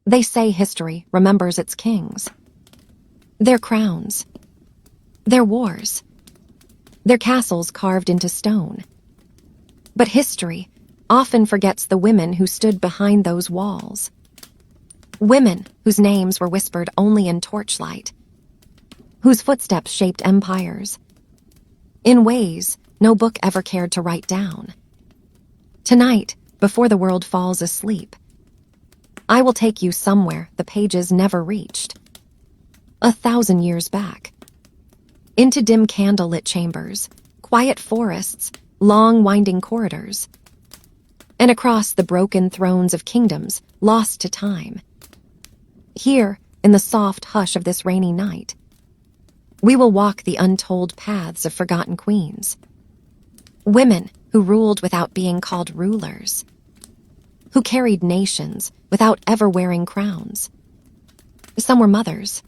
They say history remembers its kings, their crowns, their wars, their castles carved into stone. But history often forgets the women who stood behind those walls. Women whose names were whispered only in torchlight, whose footsteps shaped empires, in ways no book ever cared to write down. Tonight, before the world falls asleep, I will take you somewhere the pages never reached. 1,000 years back. Into dim candlelit chambers, quiet forests, long winding corridors, and across the broken thrones of kingdoms lost to time. Here, in the soft hush of this rainy night, we will walk the untold paths of forgotten queens. Women who ruled without being called rulers, who carried nations without ever wearing crowns. Some were mothers,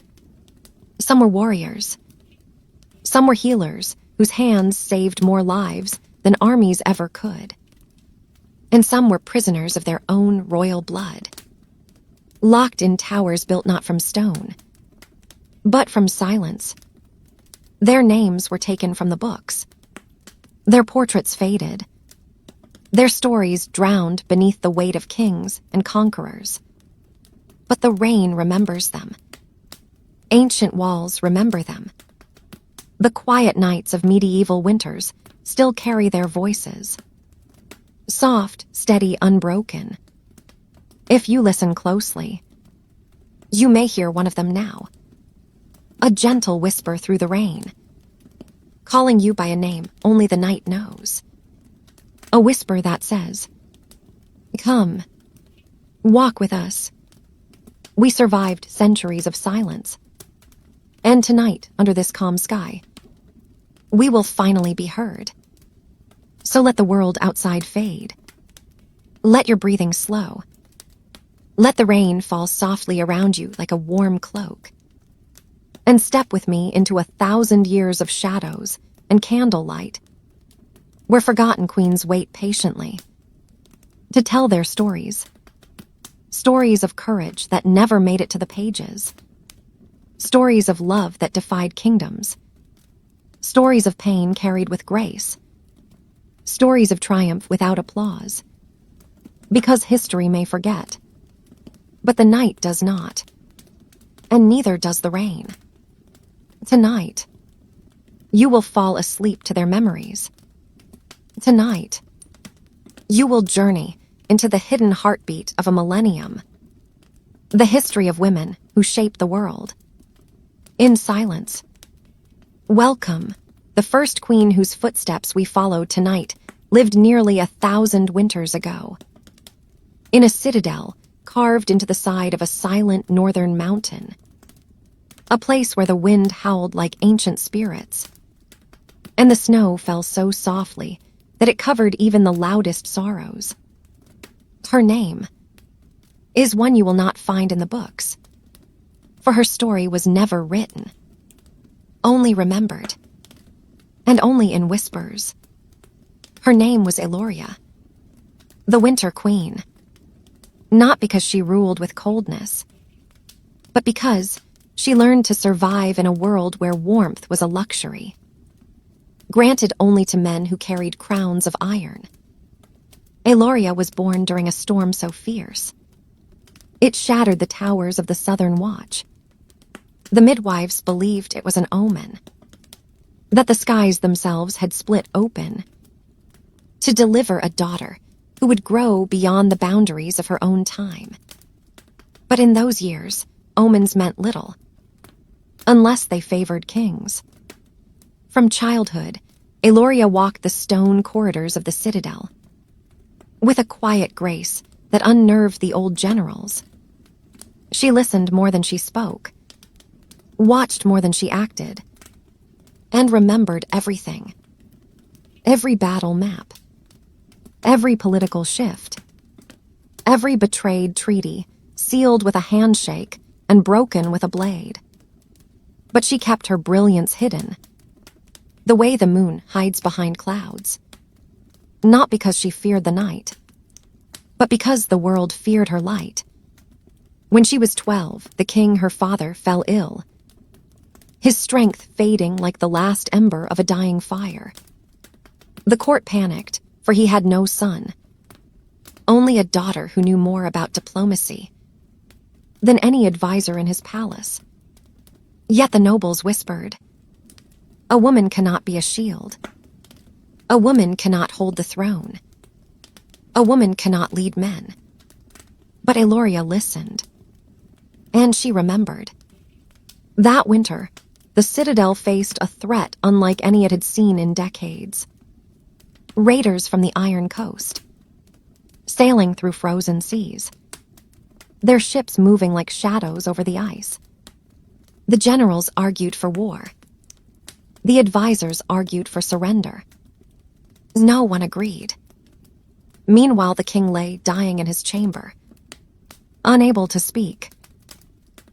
some were warriors, some were healers whose hands saved more lives than armies ever could. And some were prisoners of their own royal blood, locked in towers built not from stone, but from silence. Their names were taken from the books, their portraits faded, their stories drowned beneath the weight of kings and conquerors. But the rain remembers them. Ancient walls remember them. The quiet nights of medieval winters still carry their voices. Soft, steady, unbroken. If you listen closely, you may hear one of them now. A gentle whisper through the rain, calling you by a name only the night knows. A whisper that says, "Come, walk with us." We survived centuries of silence. And tonight, under this calm sky, we will finally be heard. So let the world outside fade. Let your breathing slow. Let the rain fall softly around you like a warm cloak. And step with me into 1,000 years of shadows and candlelight, where forgotten queens wait patiently to tell their stories. Stories of courage that never made it to the pages. Stories of love that defied kingdoms. Stories of pain carried with grace. Stories of triumph without applause. Because history may forget, but the night does not, and neither does the rain. Tonight, you will fall asleep to their memories. Tonight, you will journey into the hidden heartbeat of a millennium, the history of women who shaped the world. In silence, welcome the first queen whose footsteps we followed tonight lived nearly 1,000 winters ago. In a citadel carved into the side of a silent northern mountain, a place where the wind howled like ancient spirits, and the snow fell so softly that it covered even the loudest sorrows. Her name is one you will not find in the books, for her story was never written, only remembered, and only in whispers. Her name was Eloria, the Winter Queen, not because she ruled with coldness, but because she learned to survive in a world where warmth was a luxury, granted only to men who carried crowns of iron. Eloria was born during a storm so fierce, it shattered the towers of the Southern Watch. The midwives believed it was an omen, that the skies themselves had split open to deliver a daughter who would grow beyond the boundaries of her own time. But in those years, omens meant little, unless they favored kings. From childhood, Eloria walked the stone corridors of the citadel, with a quiet grace that unnerved the old generals. She listened more than she spoke, watched more than she acted, and remembered everything. Every battle map, every political shift, every betrayed treaty sealed with a handshake and broken with a blade. But she kept her brilliance hidden, the way the moon hides behind clouds, not because she feared the night, but because the world feared her light. When she was 12, the king, her father, fell ill, his strength fading like the last ember of a dying fire. The court panicked, for he had no son, only a daughter who knew more about diplomacy than any advisor in his palace. Yet the nobles whispered, "A woman cannot be a shield. A woman cannot hold the throne. A woman cannot lead men." But Eloria listened, and she remembered. That winter, the citadel faced a threat unlike any it had seen in decades. Raiders from the Iron Coast, sailing through frozen seas, their ships moving like shadows over the ice. The generals argued for war. The advisors argued for surrender. No one agreed. Meanwhile, the king lay dying in his chamber, unable to speak,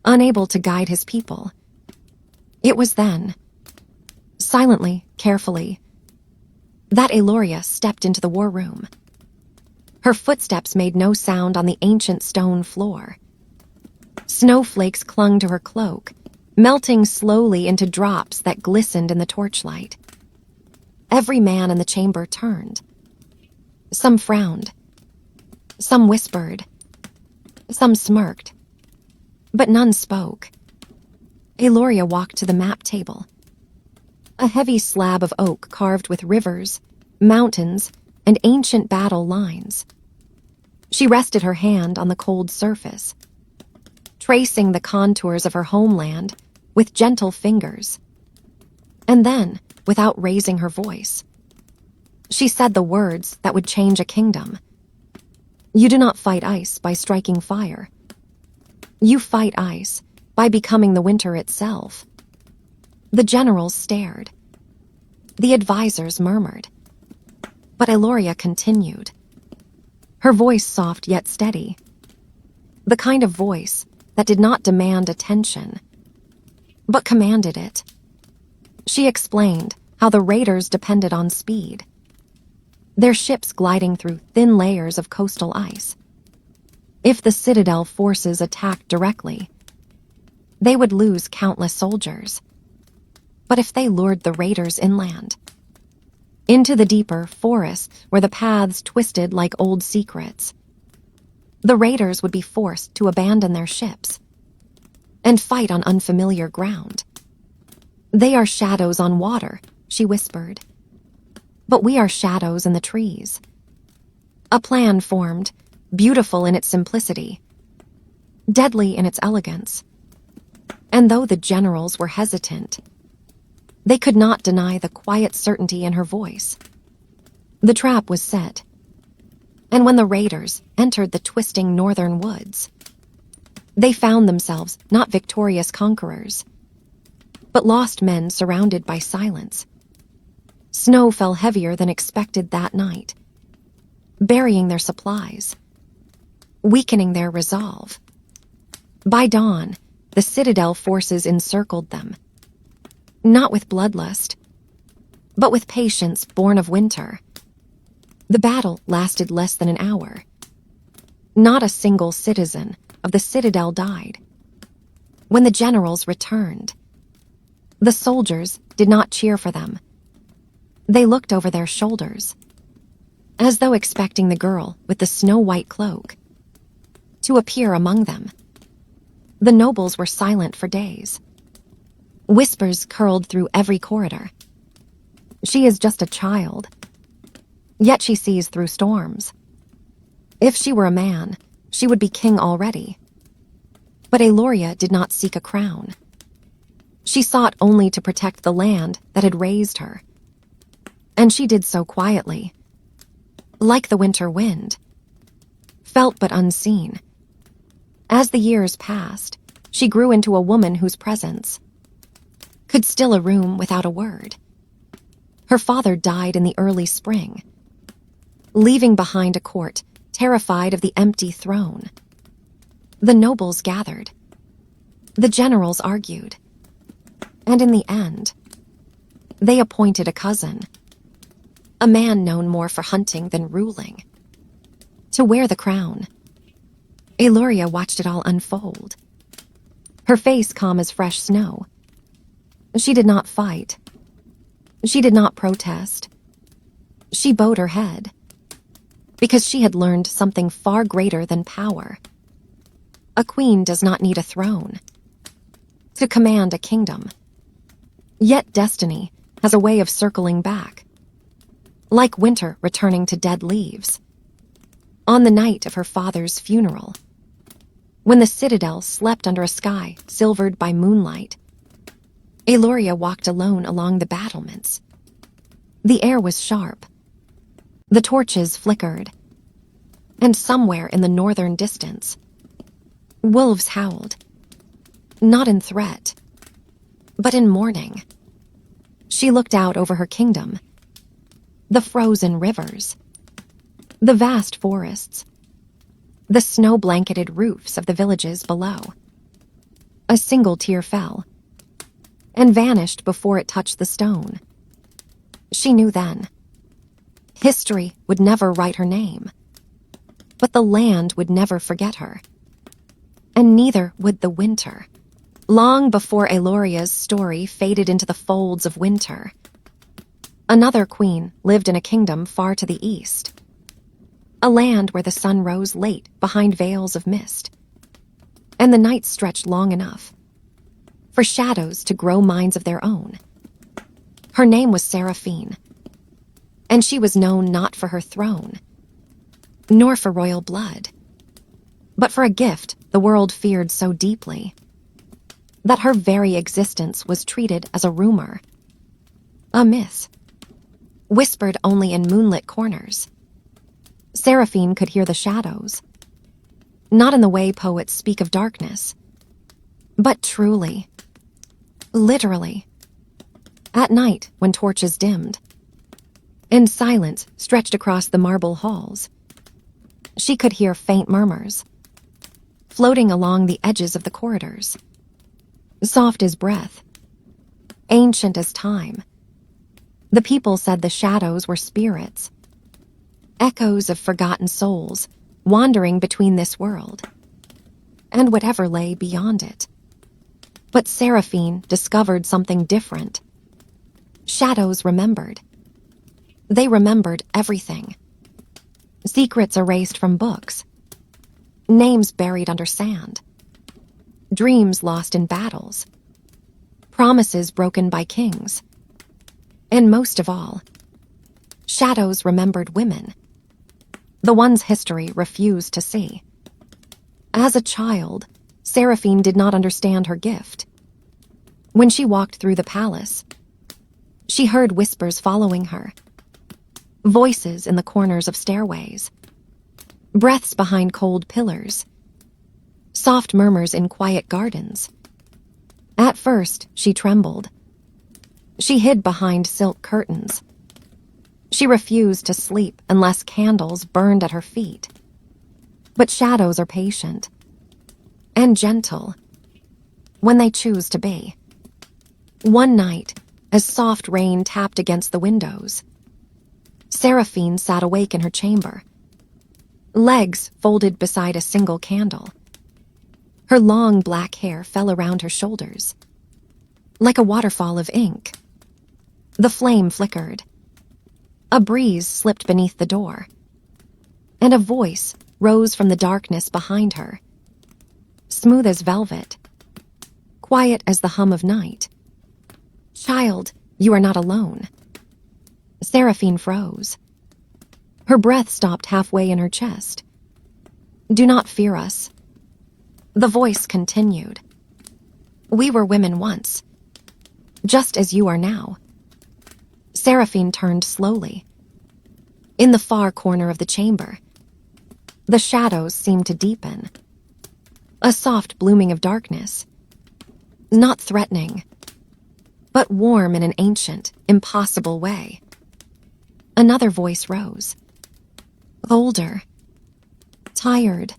unable to guide his people. It was then, silently, carefully, that Eloria stepped into the war room. Her footsteps made no sound on the ancient stone floor. Snowflakes clung to her cloak, melting slowly into drops that glistened in the torchlight. Every man in the chamber turned. Some frowned. Some whispered. Some smirked. But none spoke. Eloria walked to the map table. A heavy slab of oak carved with rivers, mountains, and ancient battle lines. She rested her hand on the cold surface, tracing the contours of her homeland with gentle fingers. And then, without raising her voice, she said the words that would change a kingdom. "You do not fight ice by striking fire. You fight ice by becoming the winter itself." The generals stared. The advisors murmured. But Eloria continued, her voice soft yet steady, the kind of voice that did not demand attention, but commanded it. She explained how the raiders depended on speed, their ships gliding through thin layers of coastal ice. If the citadel forces attacked directly, they would lose countless soldiers. But if they lured the raiders inland, into the deeper forests where the paths twisted like old secrets, the raiders would be forced to abandon their ships and fight on unfamiliar ground. "They are shadows on water," she whispered. "But we are shadows in the trees." A plan formed, beautiful in its simplicity, deadly in its elegance. And though the generals were hesitant, they could not deny the quiet certainty in her voice. The trap was set, and when the raiders entered the twisting northern woods, they found themselves not victorious conquerors, but lost men surrounded by silence. Snow fell heavier than expected that night, burying their supplies, weakening their resolve. By dawn, the citadel forces encircled them, not with bloodlust, but with patience born of winter. The battle lasted less than an hour. Not a single citizen of the citadel died. When the generals returned, the soldiers did not cheer for them. They looked over their shoulders, as though expecting the girl with the snow-white cloak to appear among them. The nobles were silent for days. Whispers curled through every corridor. "She is just a child, yet she sees through storms. If she were a man, she would be king already." But Eloria did not seek a crown. She sought only to protect the land that had raised her. And she did so quietly, like the winter wind, felt but unseen. As the years passed, she grew into a woman whose presence could still a room without a word. Her father died in the early spring, leaving behind a court terrified of the empty throne. The nobles gathered. The generals argued. And in the end, they appointed a cousin, a man known more for hunting than ruling, to wear the crown. Eloria watched it all unfold, her face calm as fresh snow. She did not fight. She did not protest. She bowed her head, because she had learned something far greater than power. A queen does not need a throne to command a kingdom. Yet destiny has a way of circling back, like winter returning to dead leaves. On the night of her father's funeral, when the citadel slept under a sky silvered by moonlight, Eloria walked alone along the battlements. The air was sharp. The torches flickered. And somewhere in the northern distance, wolves howled, not in threat, but in mourning. She looked out over her kingdom, the frozen rivers, the vast forests, the snow-blanketed roofs of the villages below. A single tear fell and vanished before it touched the stone. She knew then. History would never write her name, but the land would never forget her. And neither would the winter. Long before Eloria's story faded into the folds of winter, another queen lived in a kingdom far to the east. A land where the sun rose late behind veils of mist, and the night stretched long enough for shadows to grow minds of their own. Her name was Seraphine, and she was known not for her throne, nor for royal blood, but for a gift the world feared so deeply that her very existence was treated as a rumor, a myth, whispered only in moonlit corners. Seraphine could hear the shadows, not in the way poets speak of darkness, but truly, literally, at night when torches dimmed, and silence stretched across the marble halls. She could hear faint murmurs, floating along the edges of the corridors, soft as breath, ancient as time. The people said the shadows were spirits, echoes of forgotten souls wandering between this world and whatever lay beyond it. But Seraphine discovered something different. Shadows remembered. They remembered everything. Secrets erased from books, names buried under sand, dreams lost in battles, promises broken by kings, and most of all, shadows remembered women, the ones history refused to see. As a child, Seraphine did not understand her gift. When she walked through the palace, she heard whispers following her, voices in the corners of stairways, breaths behind cold pillars, soft murmurs in quiet gardens. At first, she trembled. She hid behind silk curtains. She refused to sleep unless candles burned at her feet. But shadows are patient and gentle when they choose to be. One night, as soft rain tapped against the windows, Seraphine sat awake in her chamber, legs folded beside a single candle. Her long black hair fell around her shoulders, like a waterfall of ink. The flame flickered. A breeze slipped beneath the door, and a voice rose from the darkness behind her, smooth as velvet, quiet as the hum of night. "Child, you are not alone." Seraphine froze. Her breath stopped halfway in her chest. "Do not fear us." The voice continued. "We were women once, just as you are now." Seraphine turned slowly. In the far corner of the chamber, the shadows seemed to deepen. A soft blooming of darkness, not threatening, but warm in an ancient, impossible way. Another voice rose, older, tired,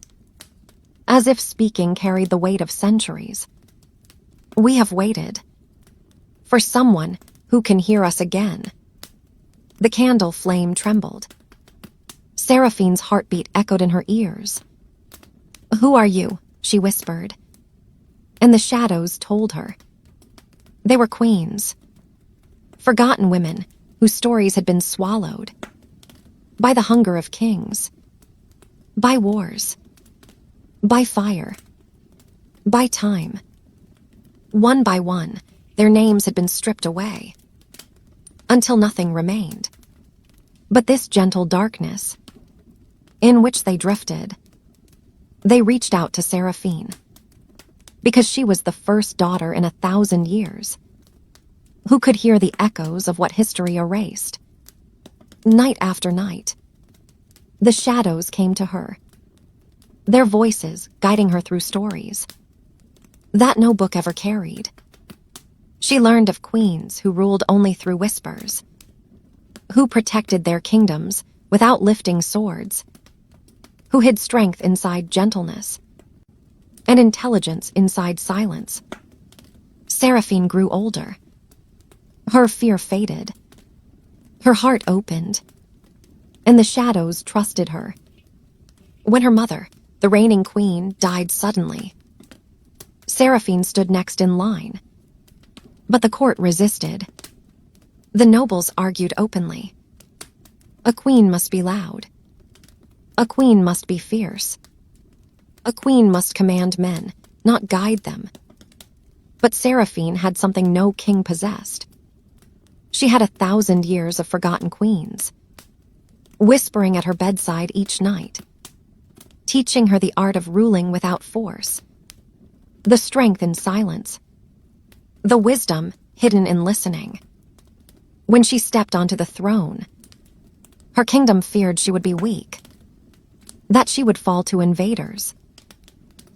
as if speaking carried the weight of centuries. "We have waited for someone who can hear us again." The candle flame trembled. Seraphine's heartbeat echoed in her ears. "Who are you?" she whispered. And the shadows told her. They were queens. Forgotten women whose stories had been swallowed by the hunger of kings, by wars, by fire, by time. One by one, their names had been stripped away, until nothing remained but this gentle darkness in which they drifted. They reached out to Seraphine, because she was the first daughter in 1,000 years who could hear the echoes of what history erased. Night after night, the shadows came to her, their voices guiding her through stories that no book ever carried. She learned of queens who ruled only through whispers, who protected their kingdoms without lifting swords, who hid strength inside gentleness and intelligence inside silence. Seraphine grew older. Her fear faded. Her heart opened, and the shadows trusted her. When her mother, the reigning queen, died suddenly, Seraphine stood next in line. But the court resisted. The nobles argued openly. A queen must be loud. A queen must be fierce. A queen must command men, not guide them. But Seraphine had something no king possessed. She had 1,000 years of forgotten queens, whispering at her bedside each night, teaching her the art of ruling without force, the strength in silence, the wisdom hidden in listening. When she stepped onto the throne, her kingdom feared she would be weak, that she would fall to invaders,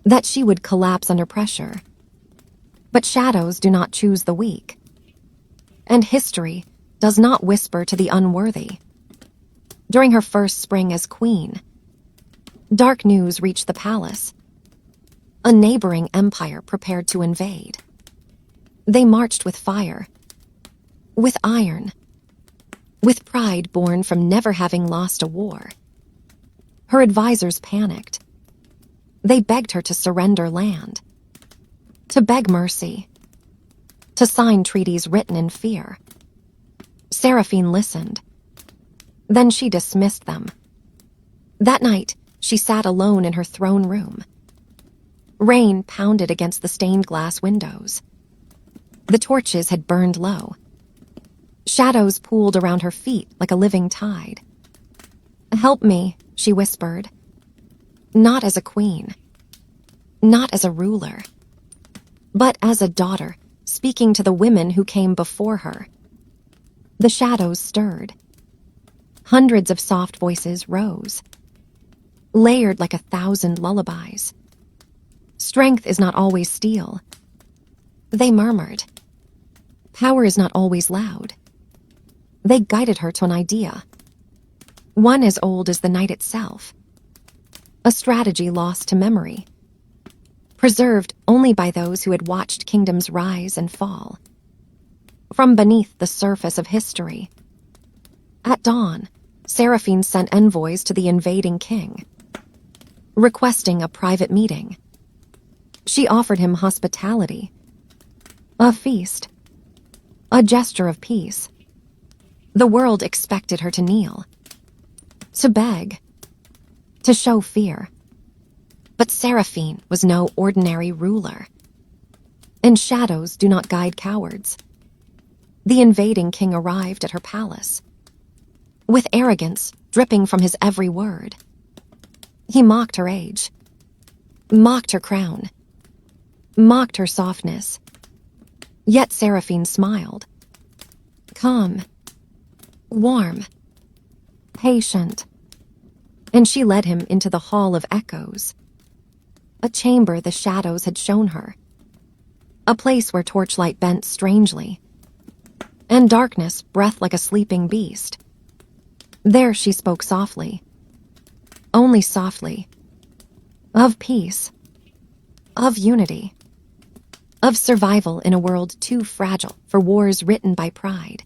that she would collapse under pressure. But shadows do not choose the weak, and history does not whisper to the unworthy. During her first spring as queen, dark news reached the palace. A neighboring empire prepared to invade. They marched with fire, with iron, with pride born from never having lost a war. Her advisors panicked. They begged her to surrender land, to beg mercy, to sign treaties written in fear. Seraphine listened. Then she dismissed them. That night, she sat alone in her throne room. Rain pounded against the stained glass windows. The torches had burned low. Shadows pooled around her feet like a living tide. "Help me," she whispered. Not as a queen, not as a ruler, but as a daughter speaking to the women who came before her. The shadows stirred. Hundreds of soft voices rose, layered like 1,000 lullabies. Strength is not always steel. They murmured. Power is not always loud. They guided her to an idea, one as old as the night itself. A strategy lost to memory, preserved only by those who had watched kingdoms rise and fall from beneath the surface of history. At dawn, Seraphine sent envoys to the invading king, requesting a private meeting. She offered him hospitality, a feast, a gesture of peace. The world expected her to kneel, to beg, to show fear. But Seraphine was no ordinary ruler, and shadows do not guide cowards. The invading king arrived at her palace, with arrogance dripping from his every word. He mocked her age, mocked her crown, mocked her softness. Yet Seraphine smiled. Calm, warm, patient. And she led him into the Hall of Echoes, a chamber the shadows had shown her, a place where torchlight bent strangely, and darkness breathed like a sleeping beast. There she spoke softly, only softly, of peace, of unity, of survival in a world too fragile for wars written by pride.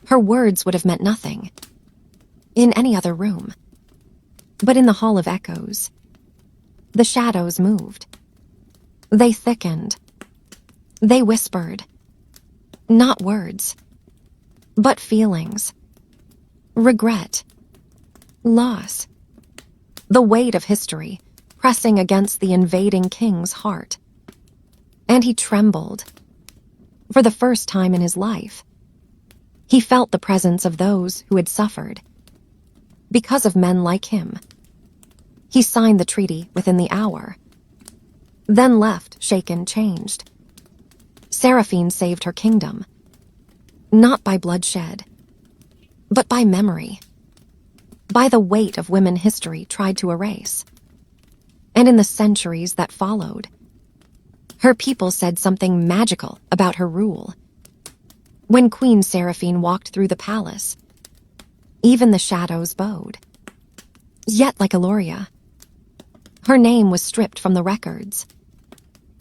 Her words would have meant nothing in any other room, but in the Hall of Echoes, The shadows moved. They thickened. They whispered. Not words, but feelings. Regret. Loss. The weight of history pressing against the invading king's heart. And he trembled. For the first time in his life, he felt the presence of those who had suffered. Because of men like him. He signed the treaty within the hour. Then left, shaken, changed. Seraphine saved her kingdom. Not by bloodshed, but by memory. By the weight of women history tried to erase. And in the centuries that followed, her people said something magical about her rule. When Queen Seraphine walked through the palace, even the shadows bowed. Yet, like Eloria, her name was stripped from the records,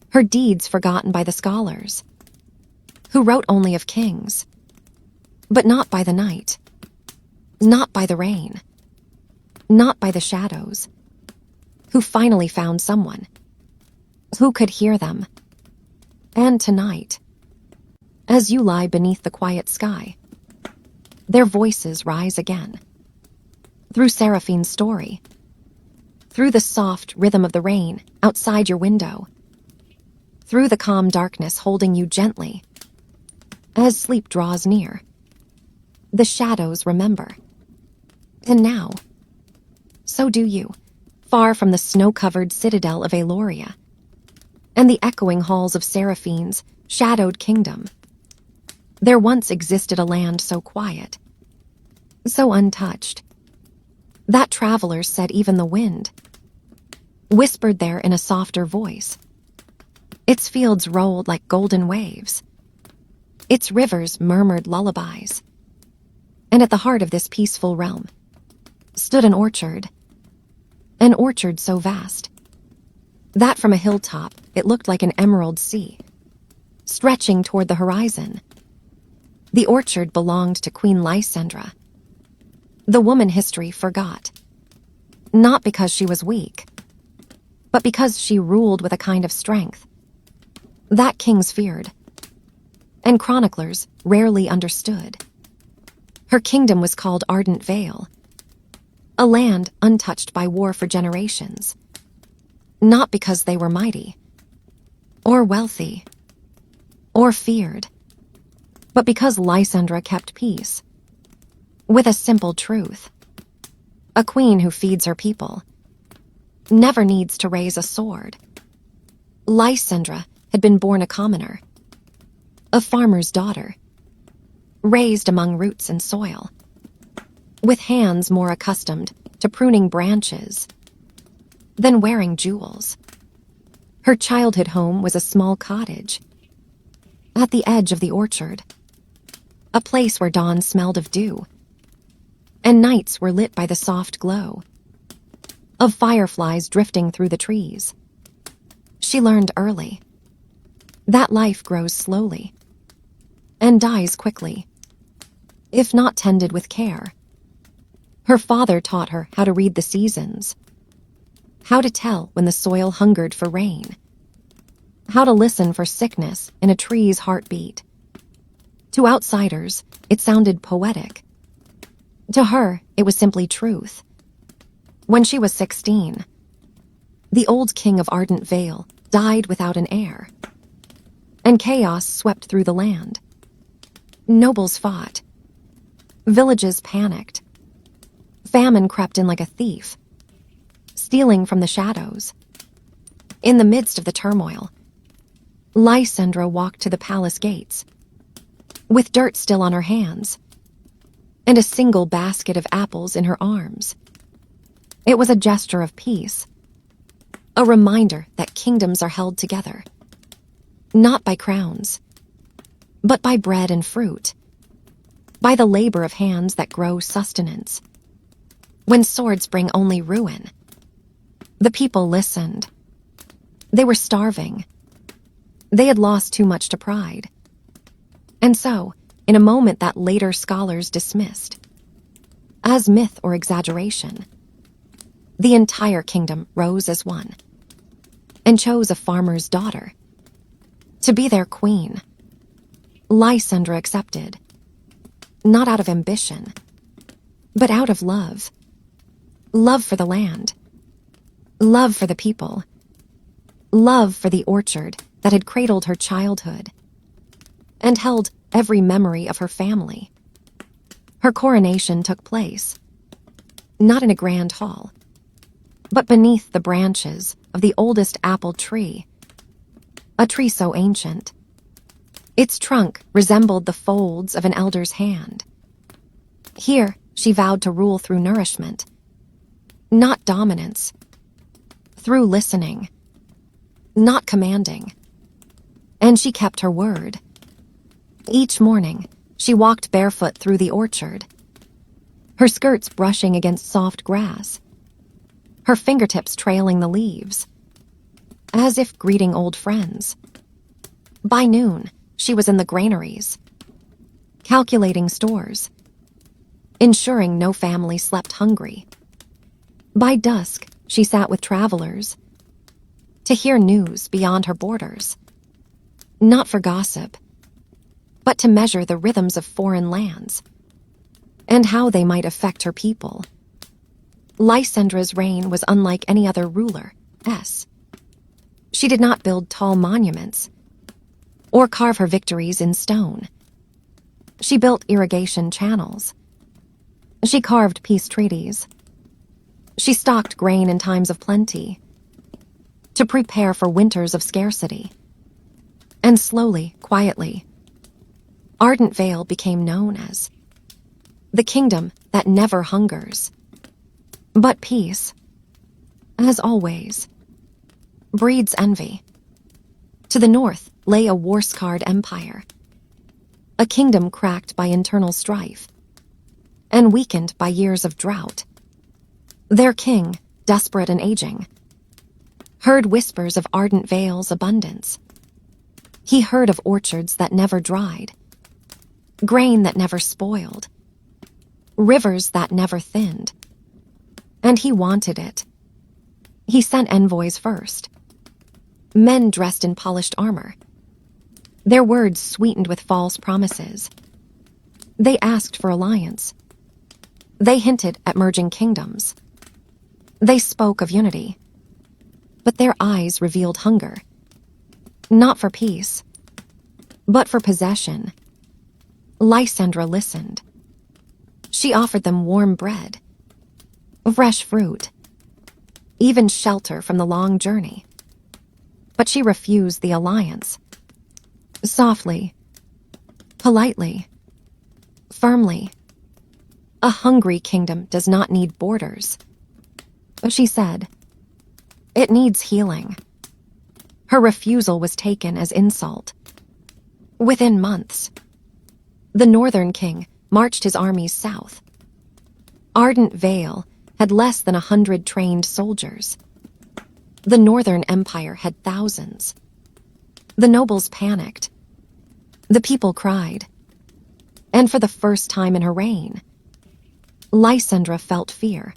her deeds forgotten by the scholars, who wrote only of kings, but not by the night, not by the rain, not by the shadows, who finally found someone who could hear them. And tonight, as you lie beneath the quiet sky, their voices rise again. Through Seraphine's story, through the soft rhythm of the rain outside your window, through the calm darkness holding you gently, as sleep draws near, the shadows remember. And now, so do you, far from the snow-covered citadel of Eloria, and the echoing halls of Seraphine's shadowed kingdom. There once existed a land so quiet, so untouched, that travelers said even the wind whispered there in a softer voice. Its fields rolled like golden waves. Its rivers murmured lullabies. And at the heart of this peaceful realm stood an orchard so vast that from a hilltop it looked like an emerald sea, stretching toward the horizon. The orchard belonged to Queen Lysandra, the woman history forgot, not because she was weak, but because she ruled with a kind of strength that kings feared, and chroniclers rarely understood. Her kingdom was called Ardent Vale, a land untouched by war for generations, not because they were mighty, or wealthy, or feared, but because Lysandra kept peace, with a simple truth. A queen who feeds her people never needs to raise a sword. Lysandra had been born a commoner, a farmer's daughter, raised among roots and soil, with hands more accustomed to pruning branches than wearing jewels. Her childhood home was a small cottage at the edge of the orchard, a place where dawn smelled of dew, and nights were lit by the soft glow of fireflies drifting through the trees. She learned early that life grows slowly and dies quickly, if not tended with care. Her father taught her how to read the seasons, how to tell when the soil hungered for rain, how to listen for sickness in a tree's heartbeat. To outsiders, it sounded poetic. To her, it was simply truth. When she was 16, the old king of Ardent Vale died without an heir, and chaos swept through the land. Nobles fought. Villages panicked. Famine crept in like a thief, stealing from the shadows. In the midst of the turmoil, Lysandra walked to the palace gates, with dirt still on her hands, and a single basket of apples in her arms. It was a gesture of peace, a reminder that kingdoms are held together, not by crowns, but by bread and fruit, by the labor of hands that grow sustenance. When swords bring only ruin, the people listened. They were starving. They had lost too much to pride. And so, in a moment that later scholars dismissed as myth or exaggeration, the entire kingdom rose as one. and chose a farmer's daughter to be their queen. Lysandra accepted, not out of ambition, but out of love. Love for the land, love for the people, love for the orchard that had cradled her childhood and held every memory of her family. Her coronation took place, not in a grand hall, but beneath the branches of the oldest apple tree, a tree so ancient. Its trunk resembled the folds of an elder's hand. Here, she vowed to rule through nourishment, not dominance, through listening, not commanding. And she kept her word. Each morning, she walked barefoot through the orchard, her skirts brushing against soft grass, her fingertips trailing the leaves, as if greeting old friends. By noon, she was in the granaries, calculating stores, ensuring no family slept hungry. By dusk, she sat with travelers to hear news beyond her borders, not for gossip, but to measure the rhythms of foreign lands and how they might affect her people. Lysandra's reign was unlike any other ruler. She did not build tall monuments or carve her victories in stone. She built irrigation channels. She carved peace treaties. She stocked grain in times of plenty to prepare for winters of scarcity. And slowly, quietly, Ardent Vale became known as the kingdom that never hungers. But peace, as always, breeds envy. To the north lay a war-scarred empire, a kingdom cracked by internal strife and weakened by years of drought. Their king, desperate and aging, heard whispers of Ardent Vale's abundance. He heard of orchards that never dried, grain that never spoiled, rivers that never thinned. And he wanted it. He sent envoys first, men dressed in polished armor, their words sweetened with false promises. They asked for alliance. They hinted at merging kingdoms. They spoke of unity, but their eyes revealed hunger, not for peace, but for possession. Lysandra listened. She offered them warm bread, fresh fruit, even shelter from the long journey. But she refused the alliance. Softly, politely, firmly. A hungry kingdom does not need borders. But she said, it needs healing. Her refusal was taken as insult. Within months, the northern king marched his armies south. Ardent Vale had less than 100 trained soldiers. The northern empire had thousands. The nobles panicked. The people cried. And for the first time in her reign, Lysandra felt fear.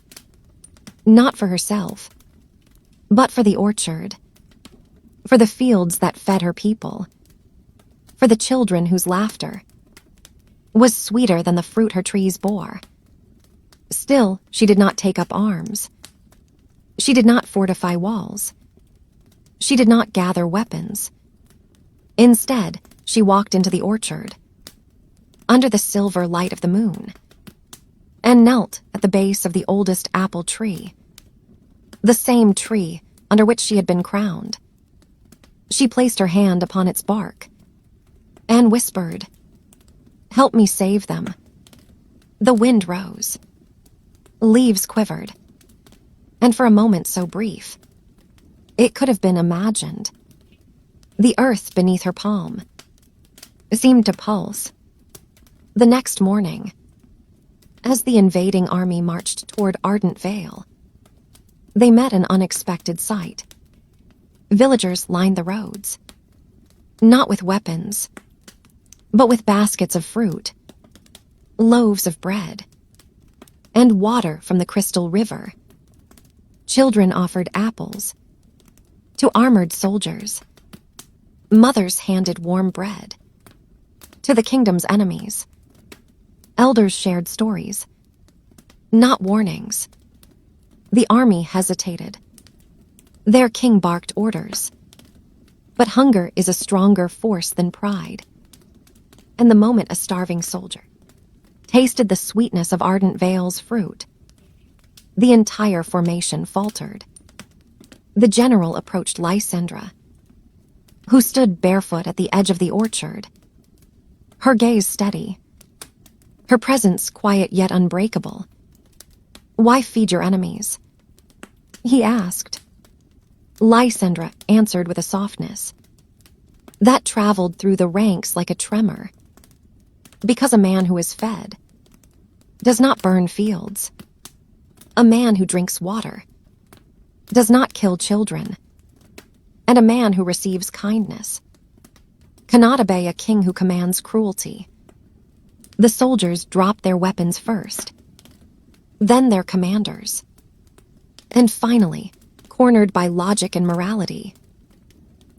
Not for herself, but for the orchard, for the fields that fed her people, for the children whose laughter was sweeter than the fruit her trees bore. Still, she did not take up arms. She did not fortify walls. She did not gather weapons. Instead, she walked into the orchard, under the silver light of the moon, and knelt at the base of the oldest apple tree, the same tree under which she had been crowned. She placed her hand upon its bark and whispered, "Help me save them." The wind rose. Leaves quivered. And for a moment so brief, it could have been imagined. The earth beneath her palm seemed to pulse. The next morning, as the invading army marched toward Ardent Vale, they met an unexpected sight. Villagers lined the roads, not with weapons, but with baskets of fruit, loaves of bread, and water from the crystal river. Children offered apples, To armored soldiers, mothers handed warm bread. To the kingdom's enemies, elders shared stories, not warnings. The army hesitated. Their king barked orders. But hunger is a stronger force than pride. And the moment a starving soldier tasted the sweetness of ardent Vale's fruit, the entire formation faltered. The general approached Lysandra, who stood barefoot at the edge of the orchard, her gaze steady, her presence quiet yet unbreakable. "Why feed your enemies?" he asked. Lysandra answered with a softness that traveled through the ranks like a tremor. "Because a man who is fed does not burn fields. A man who drinks water does not kill children. And a man who receives kindness cannot obey a king who commands cruelty." The soldiers dropped their weapons first, then their commanders, and finally, cornered by logic and morality,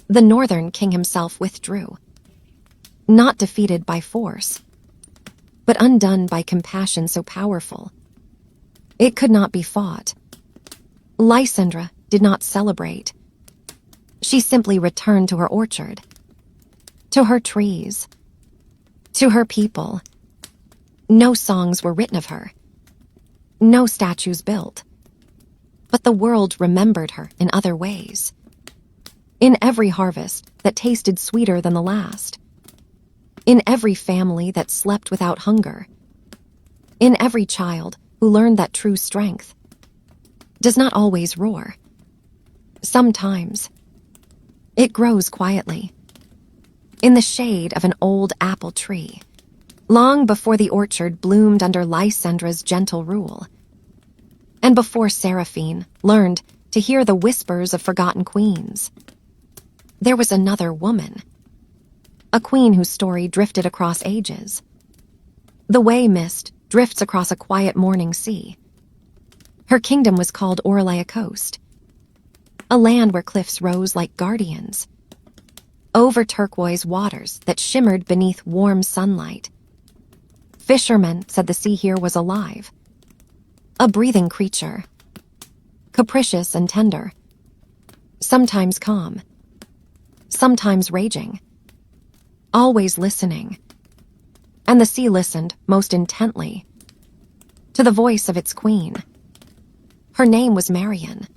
the northern king himself withdrew, not defeated by force, but undone by compassion so powerful it could not be fought. Lysandra did not celebrate. She simply returned to her orchard, to her trees, to her people. No songs were written of her, no statues built, but the world remembered her in other ways. In every harvest that tasted sweeter than the last, in every family that slept without hunger, in every child who learned that true strength does not always roar. Sometimes it grows quietly, in the shade of an old apple tree, long before the orchard bloomed under Lysandra's gentle rule, and before Seraphine learned to hear the whispers of forgotten queens. There was another woman, a queen whose story drifted across ages, the way mist drifts across a quiet morning sea. Her kingdom was called Orelea Coast, a land where cliffs rose like guardians, over turquoise waters that shimmered beneath warm sunlight. Fishermen said the sea here was alive, a breathing creature, capricious and tender, sometimes calm, sometimes raging, always listening. And the sea listened most intently to the voice of its queen. Her name was Marian,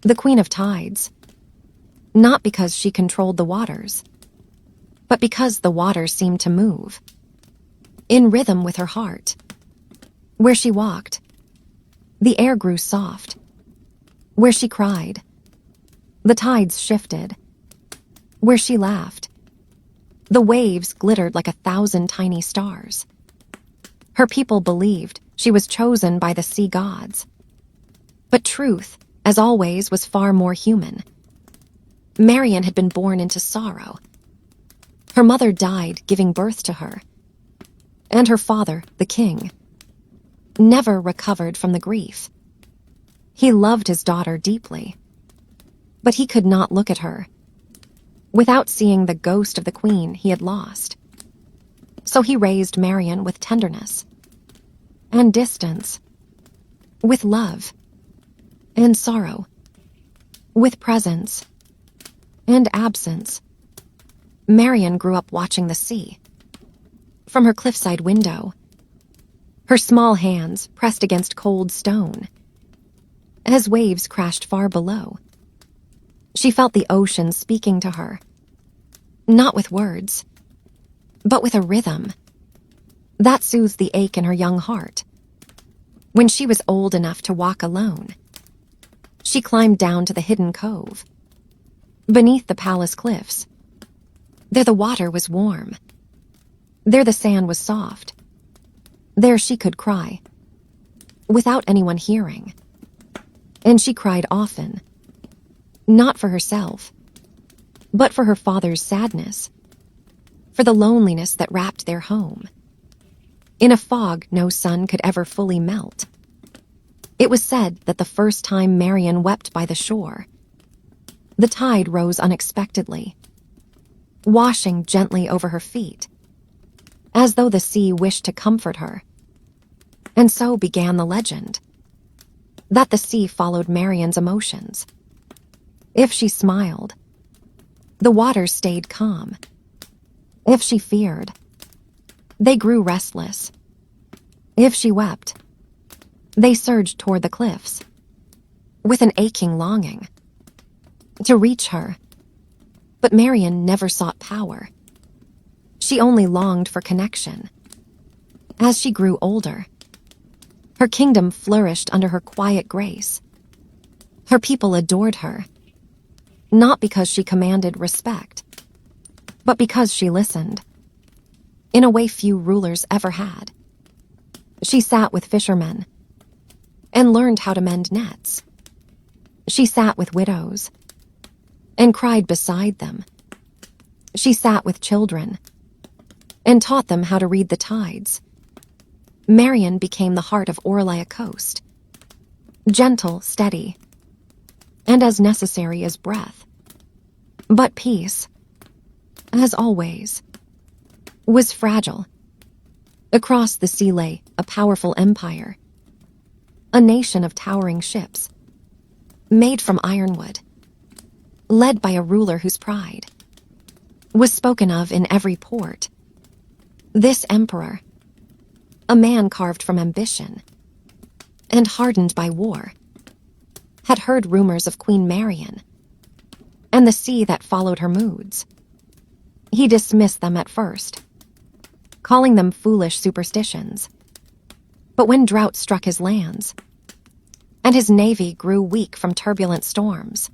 the queen of tides, not because she controlled the waters, but because the waters seemed to move, in rhythm with her heart. Where she walked, the air grew soft. Where she cried, the tides shifted. Where she laughed, the waves glittered like 1,000 tiny stars. Her people believed she was chosen by the sea gods. But truth, as always, was far more human. Marian had been born into sorrow. Her mother died giving birth to her, and her father, the king, never recovered from the grief. He loved his daughter deeply, but he could not look at her without seeing the ghost of the queen he had lost. So he raised Marian with tenderness and distance, with love and sorrow, with presence and absence. Marian grew up watching the sea from her cliffside window, her small hands pressed against cold stone. As waves crashed far below, she felt the ocean speaking to her, not with words, but with a rhythm that soothed the ache in her young heart. When she was old enough to walk alone, she climbed down to the hidden cove, beneath the palace cliffs. There the water was warm. There the sand was soft. There she could cry, without anyone hearing. And she cried often, not for herself, but for her father's sadness, for the loneliness that wrapped their home in a fog no sun could ever fully melt. It was said that the first time Marian wept by the shore, The tide rose unexpectedly, washing gently over her feet, as though the sea wished to comfort her. And so began the legend that the sea followed Marian's emotions. If she smiled, the waters stayed calm. If she feared, they grew restless. If she wept, they surged toward the cliffs, with an aching longing to reach her. But Marian never sought power. She only longed for connection. As she grew older, her kingdom flourished under her quiet grace. Her people adored her, not because she commanded respect, but because she listened, in a way few rulers ever had. She sat with fishermen and learned how to mend nets. She sat with widows and cried beside them. She sat with children and taught them how to read the tides. Marian became the heart of Orlia Coast, gentle, steady, and as necessary as breath. But peace, as always, was fragile. Across the sea lay a powerful empire, a nation of towering ships, made from ironwood, led by a ruler whose pride was spoken of in every port. This emperor, a man carved from ambition and hardened by war, had heard rumors of Queen Marian and the sea that followed her moods. He dismissed them at first, calling them foolish superstitions. But when drought struck his lands, and his navy grew weak from turbulent storms,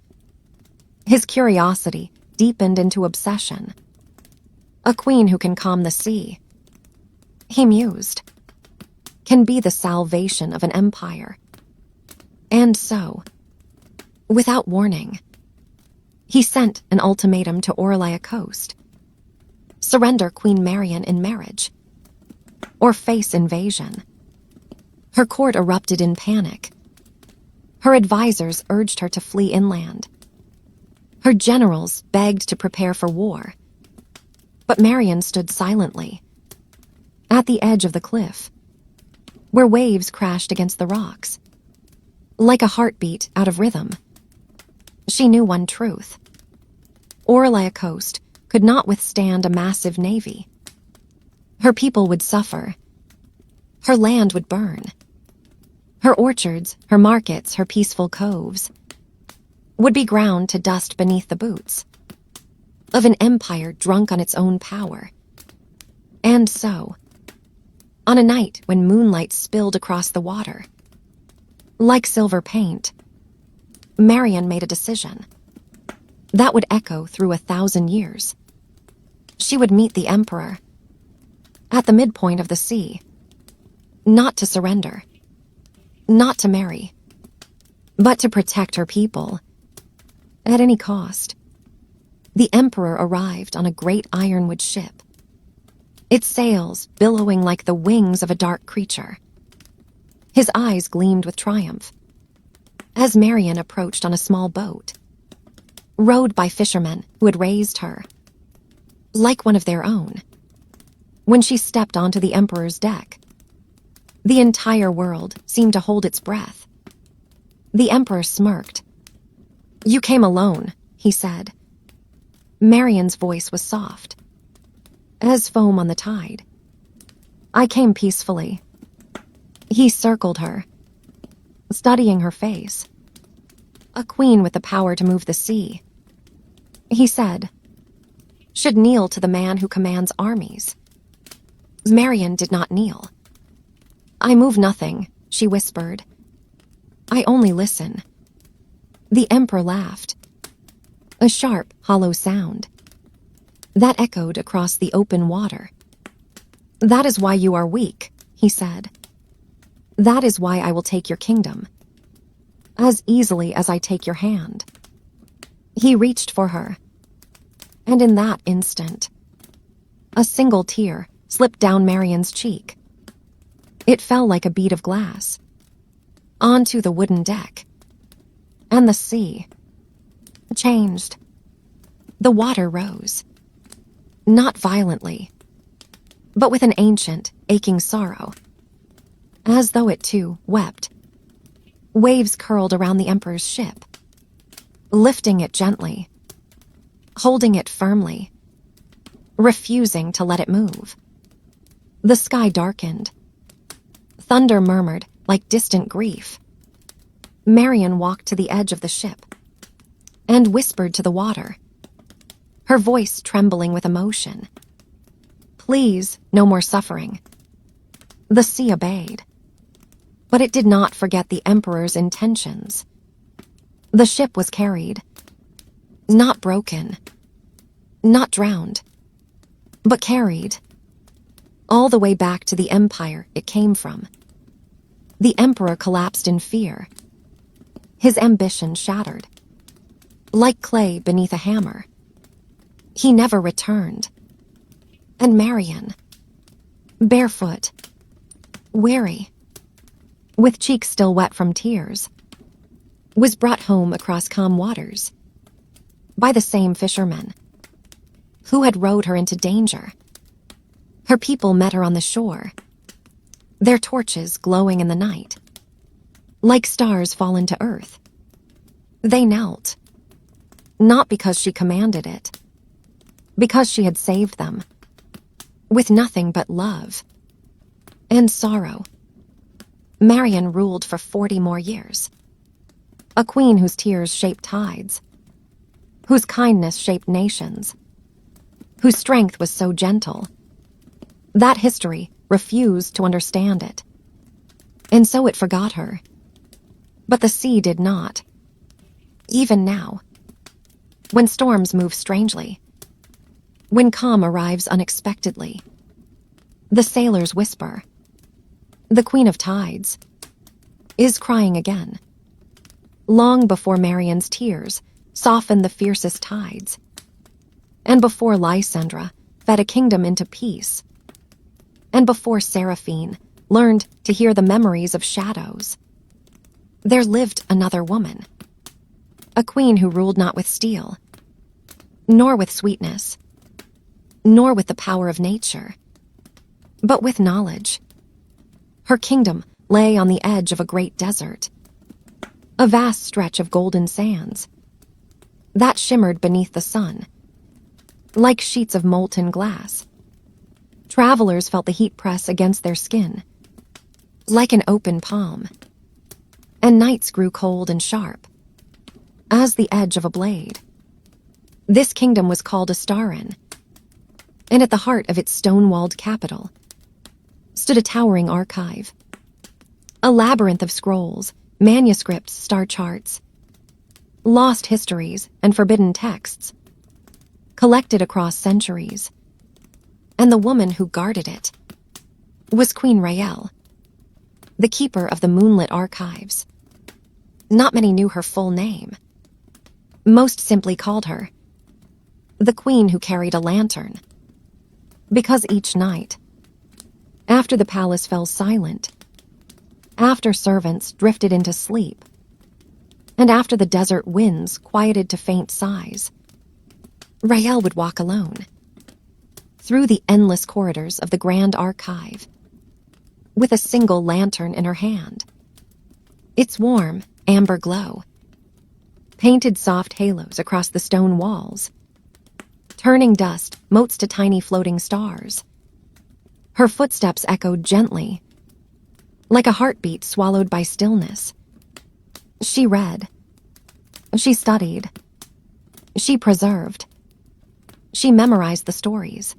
his curiosity deepened into obsession. A queen who can calm the sea, he mused, can be the salvation of an empire. And so, without warning, he sent an ultimatum to Orlia Coast: surrender Queen Marian in marriage, or face invasion. Her court erupted in panic. Her advisors urged her to flee inland. Her generals begged to prepare for war. But Marian stood silently, at the edge of the cliff, where waves crashed against the rocks, like a heartbeat out of rhythm. She knew one truth: Orlia Coast could not withstand a massive navy. Her people would suffer. Her land would burn. Her orchards, her markets, her peaceful coves would be ground to dust beneath the boots of an empire drunk on its own power. And so, on a night when moonlight spilled across the water, like silver paint, Marian made a decision that would echo through 1,000 years. She would meet the emperor at the midpoint of the sea, not to surrender, not to marry, but to protect her people at any cost. The emperor arrived on a great ironwood ship, its sails billowing like the wings of a dark creature. His eyes gleamed with triumph as Marian approached on a small boat, rowed by fishermen who had raised her like one of their own. When she stepped onto the emperor's deck, the entire world seemed to hold its breath. The emperor smirked. "You came alone," he said. Marian's voice was soft, as foam on the tide. "I came peacefully." He circled her, studying her face. "A queen with the power to move the sea," he said, "should kneel to the man who commands armies." Marian did not kneel. "I move nothing," she whispered. "I only listen." The emperor laughed, a sharp, hollow sound that echoed across the open water. "That is why you are weak," he said. "That is why I will take your kingdom, as easily as I take your hand." He reached for her, and in that instant, a single tear slipped down Marian's cheek. It fell like a bead of glass onto the wooden deck, and the sea, changed. The water rose. Not violently, but with an ancient, aching sorrow, as though it too wept. Waves curled around the Emperor's ship, lifting it gently, holding it firmly, refusing to let it move. The sky darkened. Thunder murmured like distant grief. Marian walked to the edge of the ship and whispered to the water, her voice trembling with emotion. Please, no more suffering. The sea obeyed, but it did not forget the Emperor's intentions. The ship was carried, not broken, not drowned, but carried, all the way back to the empire it came from. The Emperor collapsed in fear, his ambition shattered, like clay beneath a hammer. He never returned. And Marian, barefoot, weary, with cheeks still wet from tears, was brought home across calm waters by the same fishermen who had rowed her into danger. Her people met her on the shore, their torches glowing in the night, like stars fallen to earth. They knelt, not because she commanded it, because she had saved them, with nothing but love and sorrow. Marian ruled for 40 more years, a queen whose tears shaped tides, whose kindness shaped nations, whose strength was so gentle that history refused to understand it. And so it forgot her. But the sea did not. Even now, when storms move strangely, when calm arrives unexpectedly, the sailors whisper, the Queen of Tides is crying again. Long before Marian's tears softened the fiercest tides, and before Lysandra fed a kingdom into peace, and before Seraphine learned to hear the memories of shadows, there lived another woman, a queen who ruled not with steel, nor with sweetness, nor with the power of nature, but with knowledge. Her kingdom lay on the edge of a great desert, a vast stretch of golden sands that shimmered beneath the sun, like sheets of molten glass. Travelers felt the heat press against their skin, like an open palm, and nights grew cold and sharp, as the edge of a blade. This kingdom was called Astarin, and at the heart of its stone-walled capital stood a towering archive, a labyrinth of scrolls, manuscripts, star charts, lost histories, and forbidden texts, collected across centuries. And the woman who guarded it was Queen Raelle, the keeper of the moonlit archives. Not many knew her full name. Most simply called her the queen who carried a lantern, because each night, after the palace fell silent, after servants drifted into sleep, and after the desert winds quieted to faint sighs, Raelle would walk alone through the endless corridors of the Grand Archive, with a single lantern in her hand. Its warm, amber glow painted soft halos across the stone walls, turning dust motes to tiny floating stars. Her footsteps echoed gently, like a heartbeat swallowed by stillness. She read. She studied. She preserved. She memorized the stories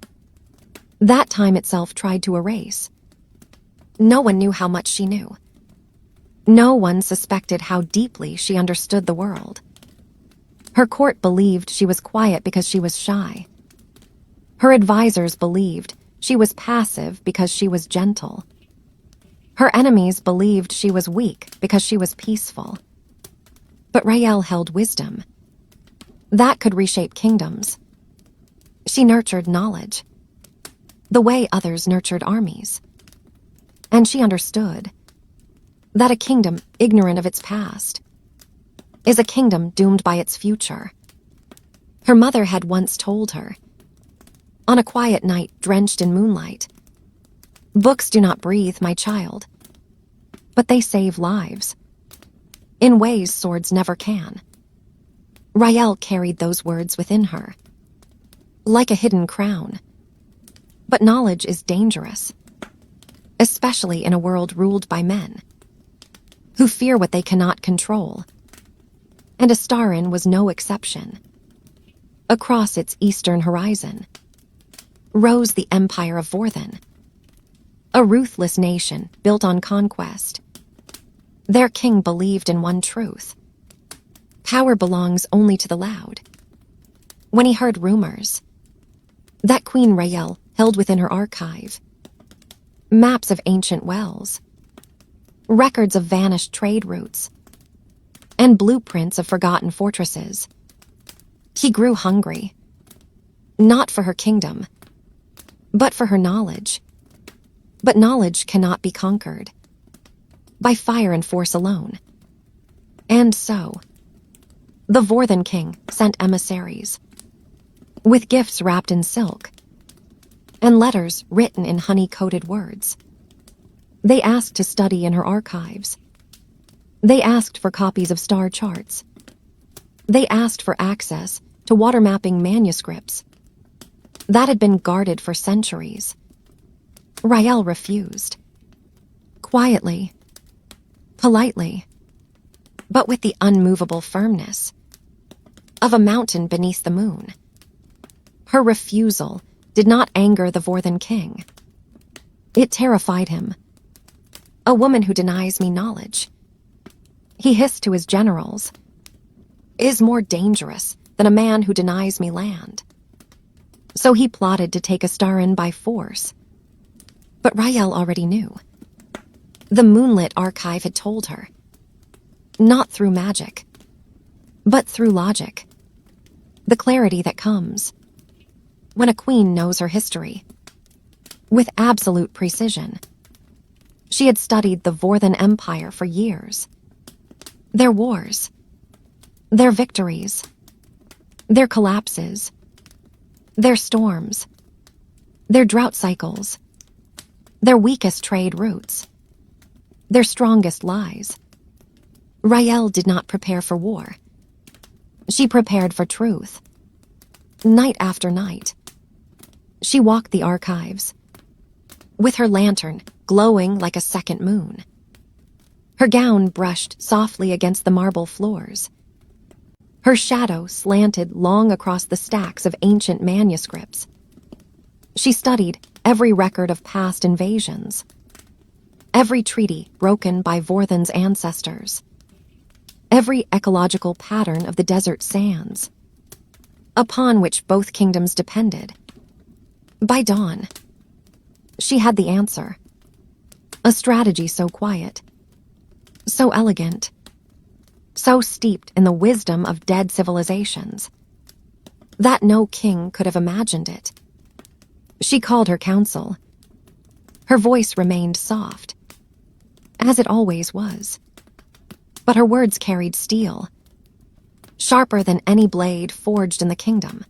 that time itself tried to erase. No one knew how much she knew. No one suspected how deeply she understood the world. Her court believed she was quiet because she was shy. Her advisors believed she was passive because she was gentle. Her enemies believed she was weak because she was peaceful. But Raelle held wisdom. That could reshape kingdoms. She nurtured knowledge, the way others nurtured armies. And she understood that a kingdom ignorant of its past is a kingdom doomed by its future. Her mother had once told her, on a quiet night drenched in moonlight, "Books do not breathe, my child, but they save lives, in ways swords never can." Rael carried those words within her, like a hidden crown. But knowledge is dangerous, especially in a world ruled by men who fear what they cannot control. And Astarin was no exception. Across its eastern horizon rose the Empire of Vorthen, a ruthless nation built on conquest. Their king believed in one truth: power belongs only to the loud. When he heard rumors that Queen Rael held within her archive maps of ancient wells, records of vanished trade routes, and blueprints of forgotten fortresses, he grew hungry, not for her kingdom, but for her knowledge. But knowledge cannot be conquered by fire and force alone. And so, the Vorthen king sent emissaries with gifts wrapped in silk and letters written in honey-coated words. They asked to study in her archives. They asked for copies of star charts. They asked for access to water mapping manuscripts that had been guarded for centuries. Rael refused. Quietly, politely, but with the unmovable firmness of a mountain beneath the moon. Her refusal did not anger the Vorthen king. It terrified him. "A woman who denies me knowledge," he hissed to his generals, "is more dangerous than a man who denies me land." So he plotted to take Astarin by force. But Rael already knew. The moonlit archive had told her. Not through magic, but through logic. The clarity that comes when a queen knows her history with absolute precision. She had studied the Vorthen Empire for years. Their wars, their victories, their collapses, their storms, their drought cycles, their weakest trade routes, their strongest lies. Rael did not prepare for war. She prepared for truth. Night after night, she walked the archives, with her lantern glowing like a second moon. Her gown brushed softly against the marble floors. Her shadow slanted long across the stacks of ancient manuscripts. She studied every record of past invasions, every treaty broken by Vorthen's ancestors, every ecological pattern of the desert sands, upon which both kingdoms depended. By dawn, she had the answer. A strategy so quiet, so elegant, so steeped in the wisdom of dead civilizations, that no king could have imagined it. She called her council. Her voice remained soft, as it always was. But her words carried steel, sharper than any blade forged in the kingdom.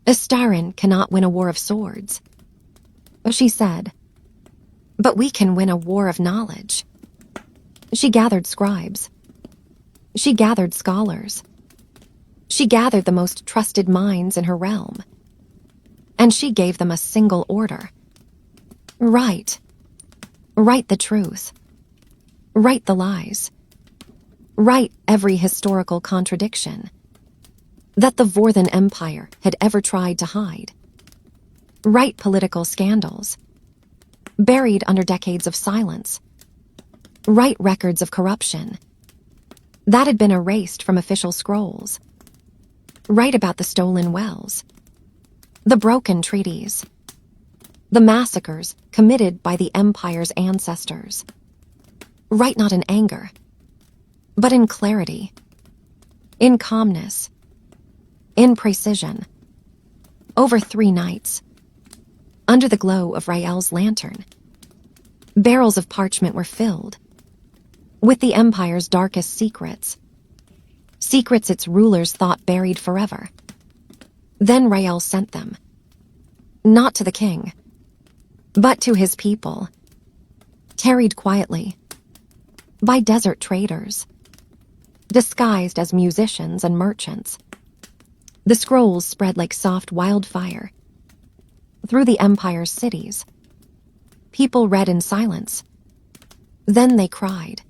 Astarin cannot win a war of swords, she said, but we can win a war of knowledge. She gathered scribes. She gathered scholars. She gathered the most trusted minds in her realm. And she gave them a single order. Write. Write the truth. Write the lies. Write every historical contradiction that the Vorthen Empire had ever tried to hide. Write political scandals, buried under decades of silence. Write records of corruption that had been erased from official scrolls. Write about the stolen wells, the broken treaties, the massacres committed by the Empire's ancestors. Write not in anger, but in clarity, in calmness, in precision. Over 3 nights, under the glow of Rael's lantern, barrels of parchment were filled with the Empire's darkest secrets, secrets its rulers thought buried forever. Then Rael sent them, not to the king, but to his people, carried quietly by desert traders, disguised as musicians and merchants. The scrolls spread like soft wildfire through the empire's cities. People read in silence. Then they cried.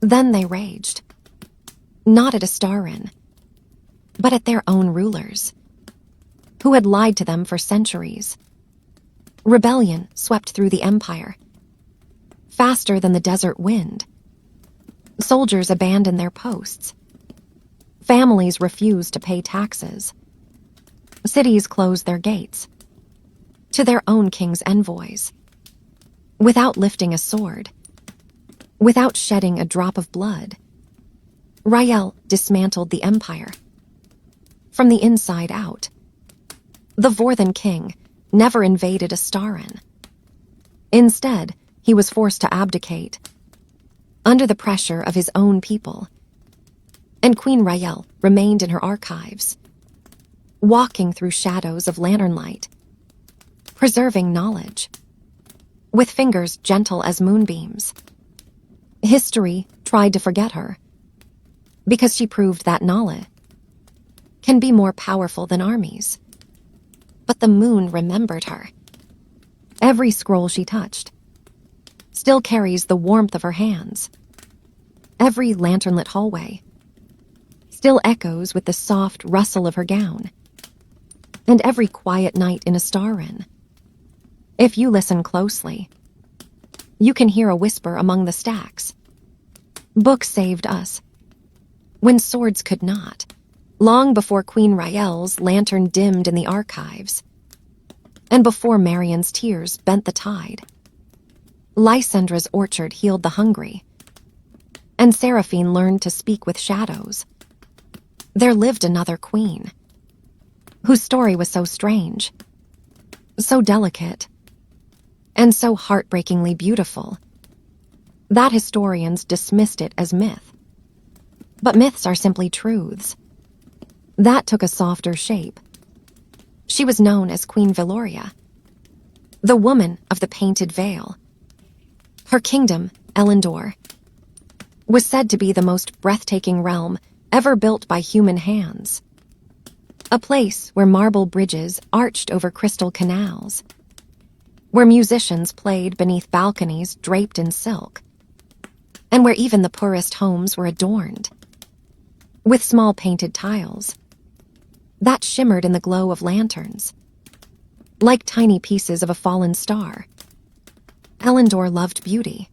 Then they raged. Not at Astarin, but at their own rulers, who had lied to them for centuries. Rebellion swept through the empire, faster than the desert wind. Soldiers abandoned their posts. Families refused to pay taxes. Cities closed their gates to their own king's envoys, without lifting a sword, without shedding a drop of blood. Rael dismantled the empire from the inside out. The Vorthan king never invaded Astarin. Instead, he was forced to abdicate under the pressure of his own people. And Queen Rael remained in her archives, walking through shadows of lantern light, preserving knowledge, with fingers gentle as moonbeams. History tried to forget her, because she proved that knowledge can be more powerful than armies. But the moon remembered her. Every scroll she touched still carries the warmth of her hands. Every lantern-lit hallway still echoes with the soft rustle of her gown. And every quiet night in Astarin, if you listen closely, you can hear a whisper among the stacks. Books saved us when swords could not, long before Queen Rael's lantern dimmed in the archives, and before Marion's tears bent the tide. Lysandra's orchard healed the hungry, and Seraphine learned to speak with shadows. There lived another queen, whose story was so strange, so delicate, and so heartbreakingly beautiful, that historians dismissed it as myth. But myths are simply truths. That took a softer shape. She was known as Queen Veloria, the woman of the painted veil. Her kingdom, Elendor, was said to be the most breathtaking realm ever built by human hands. A place where marble bridges arched over crystal canals, where musicians played beneath balconies draped in silk, and where even the poorest homes were adorned with small painted tiles that shimmered in the glow of lanterns, like tiny pieces of a fallen star. Elendor loved beauty,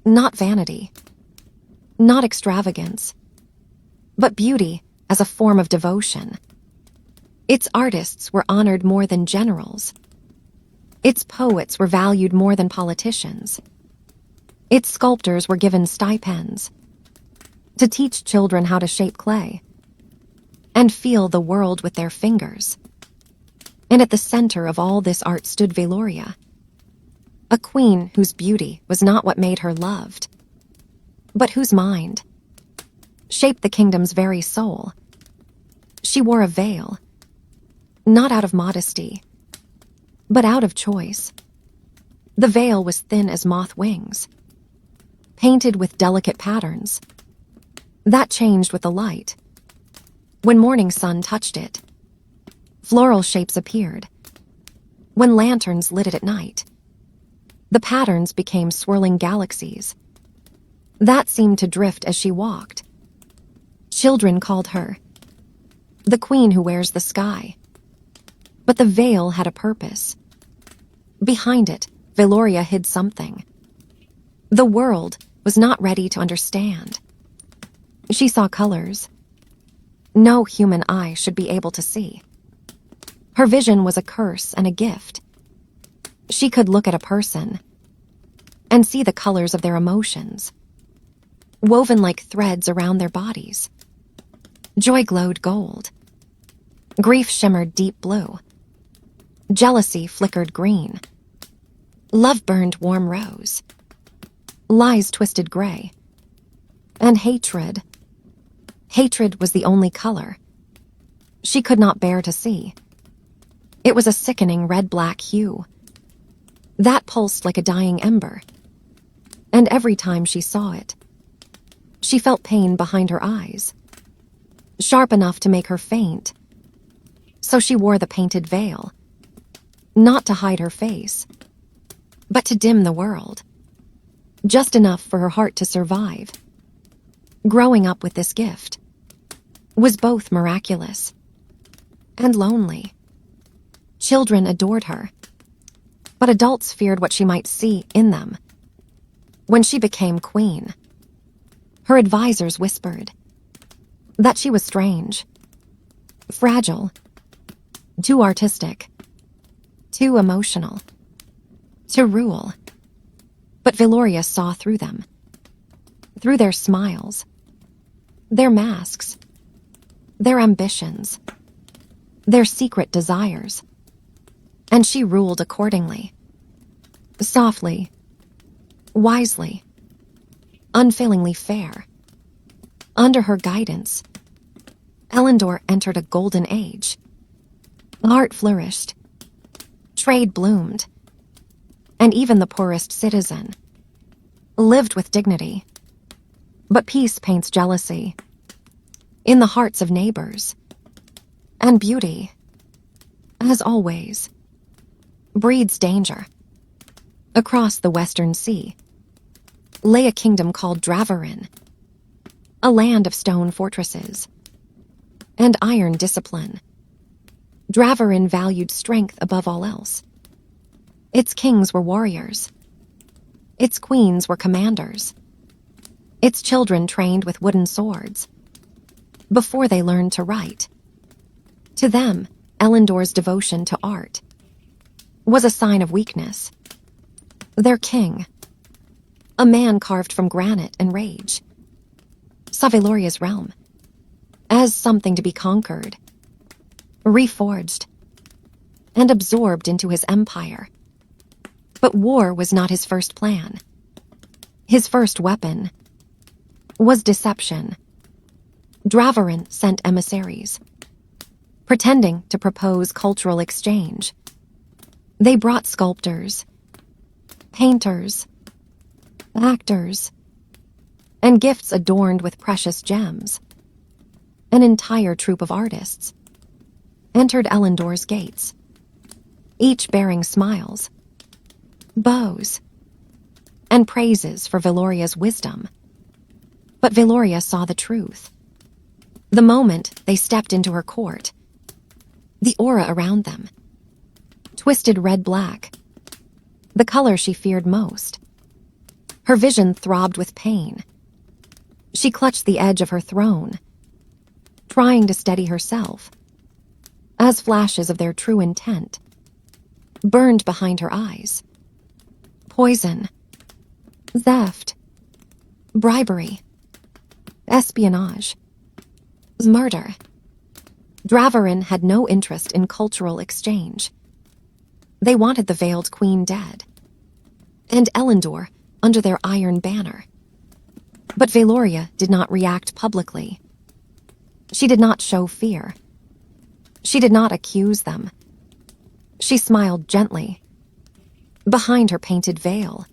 not vanity, not extravagance, but beauty as a form of devotion. Its artists were honored more than generals. Its poets were valued more than politicians. Its sculptors were given stipends to teach children how to shape clay and feel the world with their fingers. And at the center of all this art stood Veloria, a queen whose beauty was not what made her loved, but whose mind shaped the kingdom's very soul. She wore a veil, not out of modesty, but out of choice. The veil was thin as moth wings, painted with delicate patterns. That changed with the light. When morning sun touched it, floral shapes appeared. When lanterns lit it at night, the patterns became swirling galaxies that seemed to drift as she walked. Children called her the queen who wears the sky. But the veil had a purpose. Behind it, Veloria hid something the world was not ready to understand. She saw colors no human eye should be able to see. Her vision was a curse and a gift. She could look at a person and see the colors of their emotions, woven like threads around their bodies. Joy glowed gold. Grief shimmered deep blue. Jealousy flickered green. Love burned warm rose. Lies twisted gray. And hatred was the only color. she could not bear to see. It was a sickening red-black hue that pulsed like a dying ember, and every time she saw it, she felt pain behind her eyes, sharp enough to make her faint. So she wore the painted veil, not to hide her face, but to dim the world, just enough for her heart to survive. Growing up with this gift was both miraculous and lonely. Children adored her, but adults feared what she might see in them. When she became queen, her advisors whispered that she was strange, fragile, too artistic, too emotional to rule. But Valoria saw through them, through their smiles, their masks, their ambitions, their secret desires, and she ruled accordingly. Softly, wisely, unfailingly fair. Under her guidance, Elendor entered a golden age. Art flourished, trade bloomed, and even the poorest citizen lived with dignity. But peace paints jealousy in the hearts of neighbors, and beauty, as always, breeds danger. Across the Western Sea lay a kingdom called Dravarin, a land of stone fortresses and iron discipline. Dravarin valued strength above all else. Its kings were warriors. Its queens were commanders. Its children trained with wooden swords before they learned to write. To them, Elendor's devotion to art was a sign of weakness. Their king, a man carved from granite and rage, saw Valoria's realm as something to be conquered, reforged, and absorbed into his empire. But war was not his first plan. His first weapon was deception. Dravarin sent emissaries, pretending to propose cultural exchange. They brought sculptors, painters, actors, and gifts adorned with precious gems. An entire troupe of artists entered Elendor's gates, each bearing smiles, bows, and praises for Valoria's wisdom. But Valoria saw the truth. The moment they stepped into her court, the aura around them, twisted red-black, the color she feared most. Her vision throbbed with pain. She clutched the edge of her throne, trying to steady herself, as flashes of their true intent burned behind her eyes. Poison, theft, bribery, espionage, murder. Dravarin had no interest in cultural exchange. They wanted the veiled queen dead, and Elendor under their iron banner. But Valoria did not react publicly. She did not show fear. She did not accuse them. She smiled gently behind her painted veil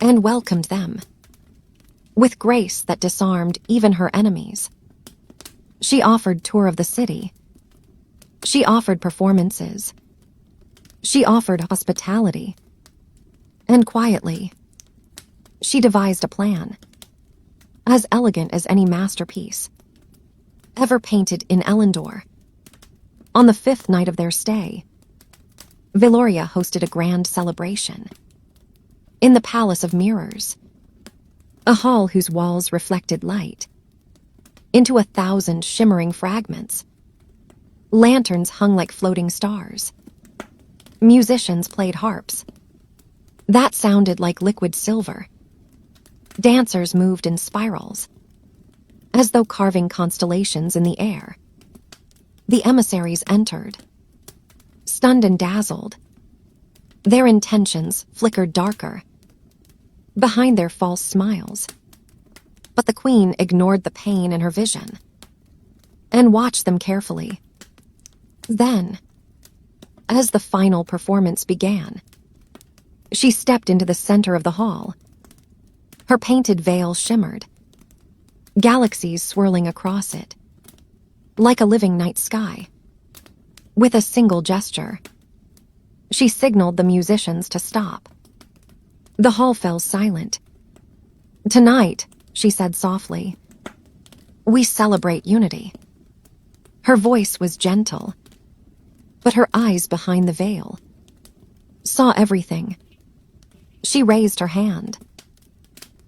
and welcomed them with grace that disarmed even her enemies. She offered tour of the city. She offered performances. She offered hospitality. And quietly, she devised a plan, as elegant as any masterpiece ever painted in Elendor. On the 5th night of their stay, Valoria hosted a grand celebration in the Palace of Mirrors, a hall whose walls reflected light into 1,000 shimmering fragments. Lanterns hung like floating stars. Musicians played harps that sounded like liquid silver. Dancers moved in spirals, as though carving constellations in the air. The emissaries entered, stunned and dazzled. Their intentions flickered darker behind their false smiles. But the queen ignored the pain in her vision. and watched them carefully. Then, as the final performance began, she stepped into the center of the hall. Her painted veil shimmered, galaxies swirling across it, like a living night sky. With a single gesture, she signaled the musicians to stop. The hall fell silent. "Tonight," she said softly, "we celebrate unity." Her voice was gentle, but her eyes behind the veil saw everything. She raised her hand,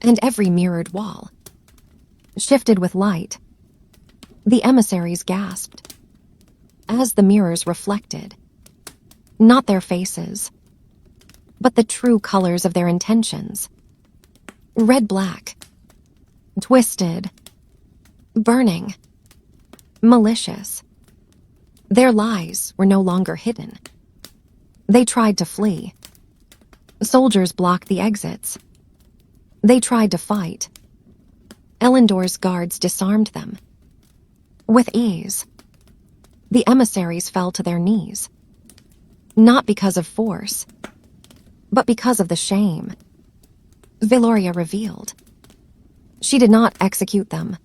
and every mirrored wall shifted with light. The emissaries gasped as the mirrors reflected, not their faces, but the true colors of their intentions. Red-black, twisted, burning, malicious. Their lies were no longer hidden. They tried to flee. Soldiers blocked the exits. They tried to fight. Elendor's guards disarmed them. With ease, the emissaries fell to their knees, not because of force, but because of the shame Veloria revealed. She did not execute them.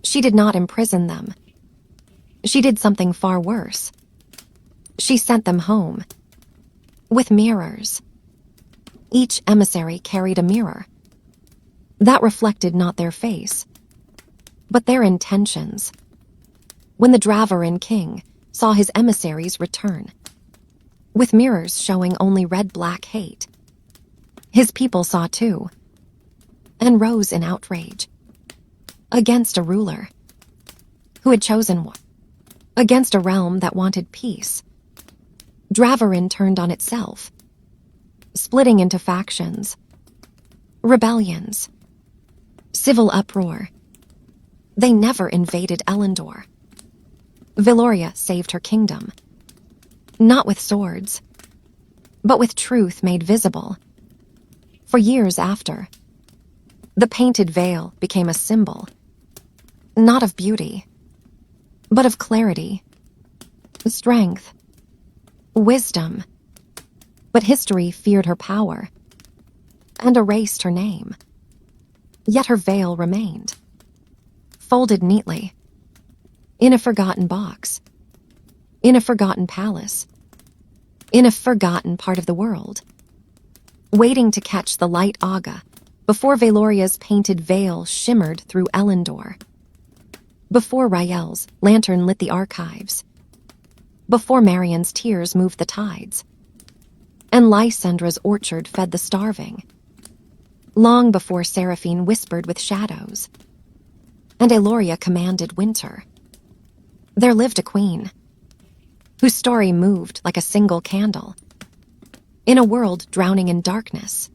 She did not imprison them. She did something far worse. She sent them home with mirrors. Each emissary carried a mirror that reflected not their face, but their intentions. When the Dravarin king saw his emissaries return, with mirrors showing only red-black hate, his people saw too, and rose in outrage against a ruler who had chosen war, against a realm that wanted peace. Dravarin turned on itself, splitting into factions, rebellions, civil uproar. They never invaded Elendor. Veloria saved her kingdom, not with swords, but with truth made visible. For years after, the painted veil became a symbol, not of beauty, but of clarity, strength, wisdom. But history feared her power and erased her name. Yet her veil remained, folded neatly, in a forgotten box, in a forgotten palace, in a forgotten part of the world, waiting to catch the light Aga before Veloria's painted veil shimmered through Elendor, before Rael's lantern lit the archives, before Marion's tears moved the tides, and Lysandra's orchard fed the starving, long before Seraphine whispered with shadows, and Eloria commanded winter. There lived a queen, whose story moved like a single candle, in a world drowning in darkness.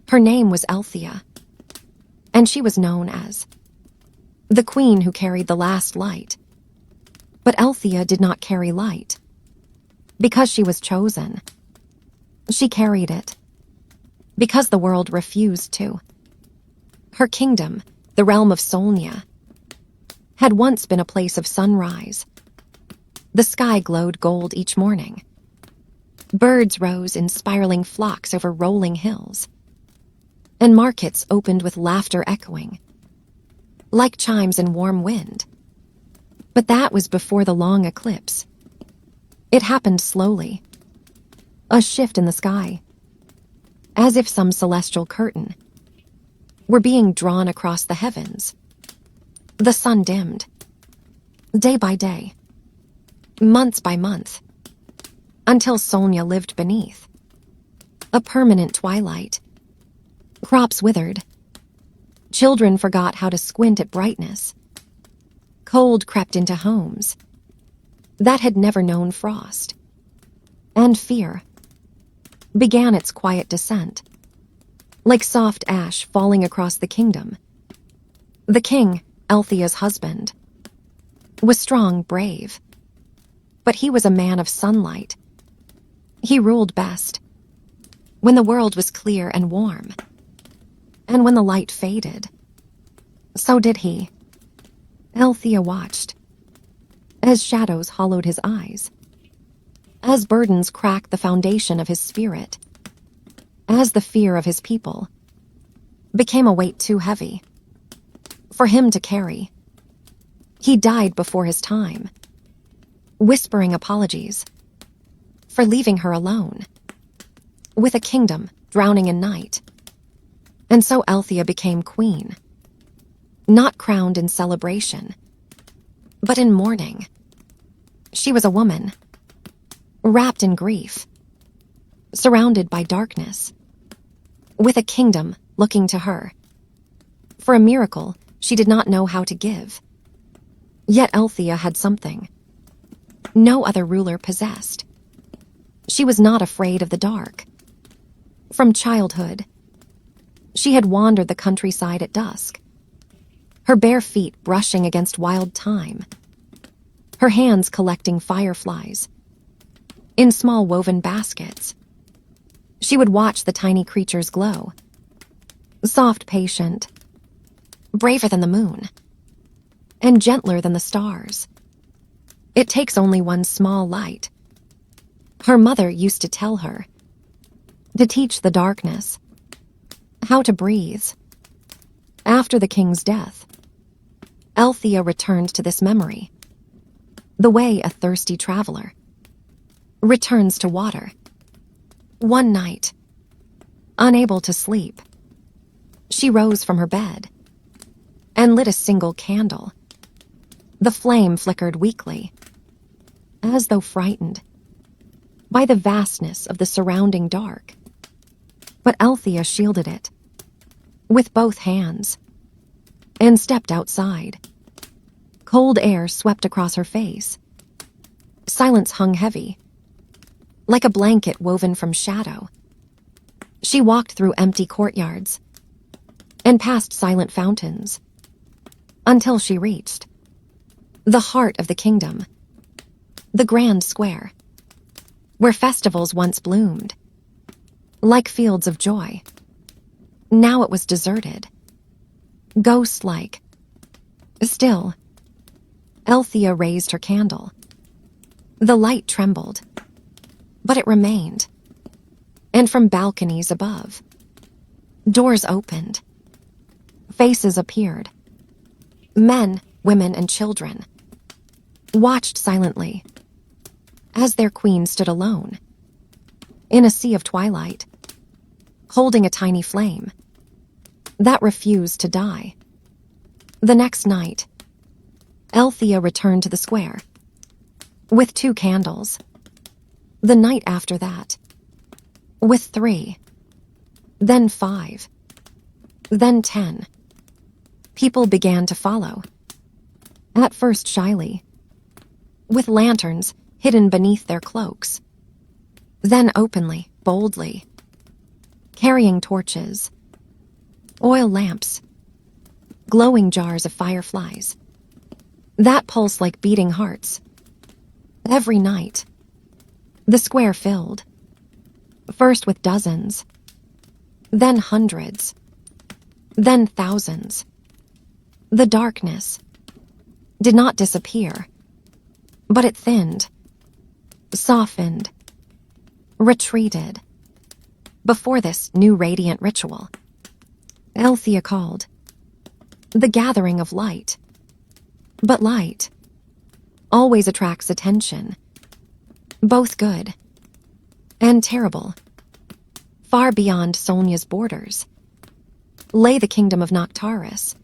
Her name was Althea, and she was known as the queen who carried the last light. But Althea did not carry light, because she was chosen. She carried it, because the world refused to. Her kingdom, the realm of Solnia, had once been a place of sunrise. The sky glowed gold each morning. Birds rose in spiraling flocks over rolling hills, and markets opened with laughter echoing, like chimes in warm wind. But that was before the long eclipse. It happened slowly, a shift in the sky, as if some celestial curtain were being drawn across the heavens. The sun dimmed, day by day, months by month, until Solnia lived beneath. A permanent twilight. Crops withered. Children forgot how to squint at brightness. Cold crept into homes that had never known frost. And fear began its quiet descent, like soft ash falling across the kingdom. The king, Althea's husband, was strong, brave, but he was a man of sunlight. He ruled best when the world was clear and warm, and when the light faded, so did he. Althea watched, as shadows hollowed his eyes, as burdens cracked the foundation of his spirit, as the fear of his people became a weight too heavy for him to carry. He died before his time, whispering apologies for leaving her alone, with a kingdom drowning in night. And so Althea became queen, not crowned in celebration, but in mourning. She was a woman, wrapped in grief, surrounded by darkness, with a kingdom looking to her for a miracle she did not know how to give. Yet Althea had something no other ruler possessed. She was not afraid of the dark. From childhood, she had wandered the countryside at dusk, her bare feet brushing against wild thyme, her hands collecting fireflies in small woven baskets. She would watch the tiny creatures glow, soft, patient, braver than the moon, and gentler than the stars. It takes only one small light, her mother used to tell her, to teach the darkness how to breathe. After the king's death, Althea returned to this memory, the way a thirsty traveler returns to water. One night, unable to sleep, she rose from her bed and lit a single candle. The flame flickered weakly, as though frightened by the vastness of the surrounding dark. But Althea shielded it with both hands and stepped outside. Cold air swept across her face. Silence hung heavy, like a blanket woven from shadow. She walked through empty courtyards and past silent fountains until she reached the heart of the kingdom, the grand square, where festivals once bloomed like fields of joy. Now it was deserted, ghost-like. Still, Althea raised her candle. The light trembled, but it remained. And from balconies above, doors opened. Faces appeared. Men, women, and children watched silently as their queen stood alone in a sea of twilight, holding a tiny flame that refused to die. The next night, Althea returned to the square with 2 candles. The night after that, with 3, then 5, then 10. People began to follow, at first shyly, with lanterns hidden beneath their cloaks, then openly, boldly, carrying torches, oil lamps, glowing jars of fireflies that pulse like beating hearts. Every night, the square filled, first with dozens, then hundreds, then thousands. The darkness did not disappear, but it thinned, softened, retreated before this new radiant ritual. Althea called the gathering of light. But light always attracts attention, both good and terrible. Far beyond Solnia's borders lay the kingdom of Noctaris,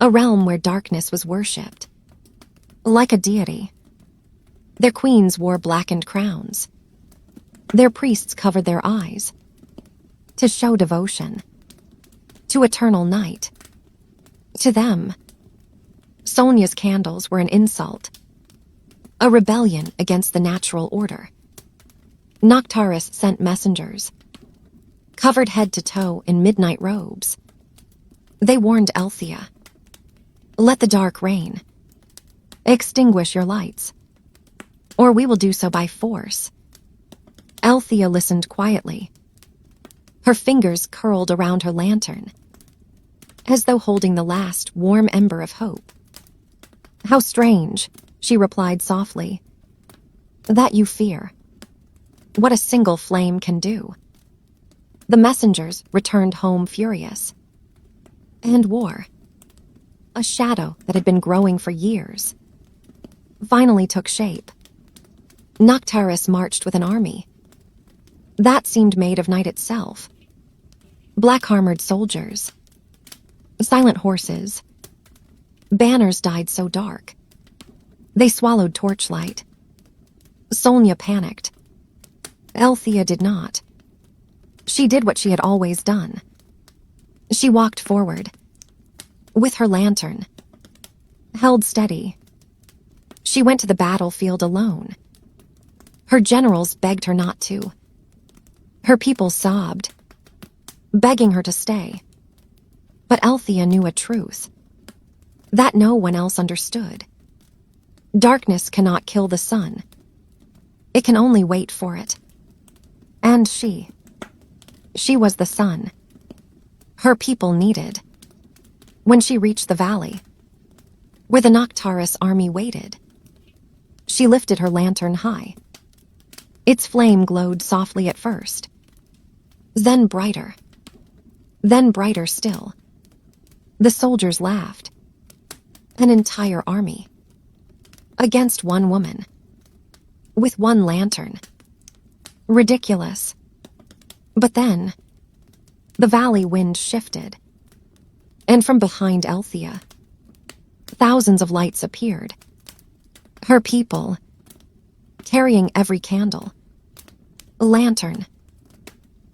a realm where darkness was worshipped like a deity. Their queens wore blackened crowns. Their priests covered their eyes to show devotion to eternal night. To them, Solnia's candles were an insult, a rebellion against the natural order. Noctaris sent messengers, covered head to toe in midnight robes. They warned Althea, "Let the dark reign. Extinguish your lights, or we will do so by force." Althea listened quietly. Her fingers curled around her lantern, as though holding the last warm ember of hope. How strange she replied softly. That you fear. What a single flame can do. The messengers returned home furious. And war, a shadow that had been growing for years, finally took shape. Noctaris marched with an army. That seemed made of night itself. Black-armored soldiers, silent horses, banners dyed so dark. They swallowed torchlight. Solnia panicked. Althea did not. She did what she had always done. She walked forward, with her lantern, held steady. She went to the battlefield alone. Her generals begged her not to. Her people sobbed, begging her to stay. But Althea knew a truth that no one else understood. Darkness cannot kill the sun. It can only wait for it. And she was the sun her people needed. When she reached the valley, where the Noctaris army waited, she lifted her lantern high. Its flame glowed softly at first, then brighter still. The soldiers laughed. An entire army. Against one woman. With one lantern. Ridiculous. But then, the valley wind shifted. And from behind Althea, thousands of lights appeared. Her people, carrying every candle, lantern,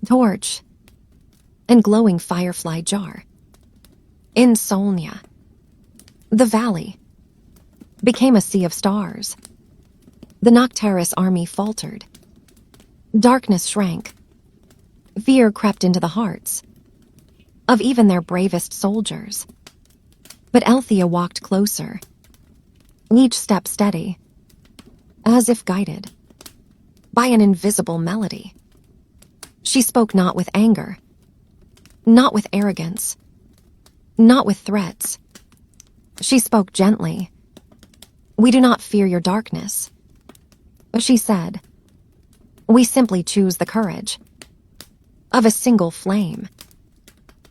torch, and glowing firefly jar. In Solnia, the valley became a sea of stars. The Noctaris army faltered. Darkness shrank. Fear crept into the hearts of even their bravest soldiers. But Althea walked closer, each step steady, as if guided by an invisible melody. She spoke not with anger, not with arrogance, not with threats. She spoke gently. We do not fear your darkness, she said. We simply choose the courage of a single flame.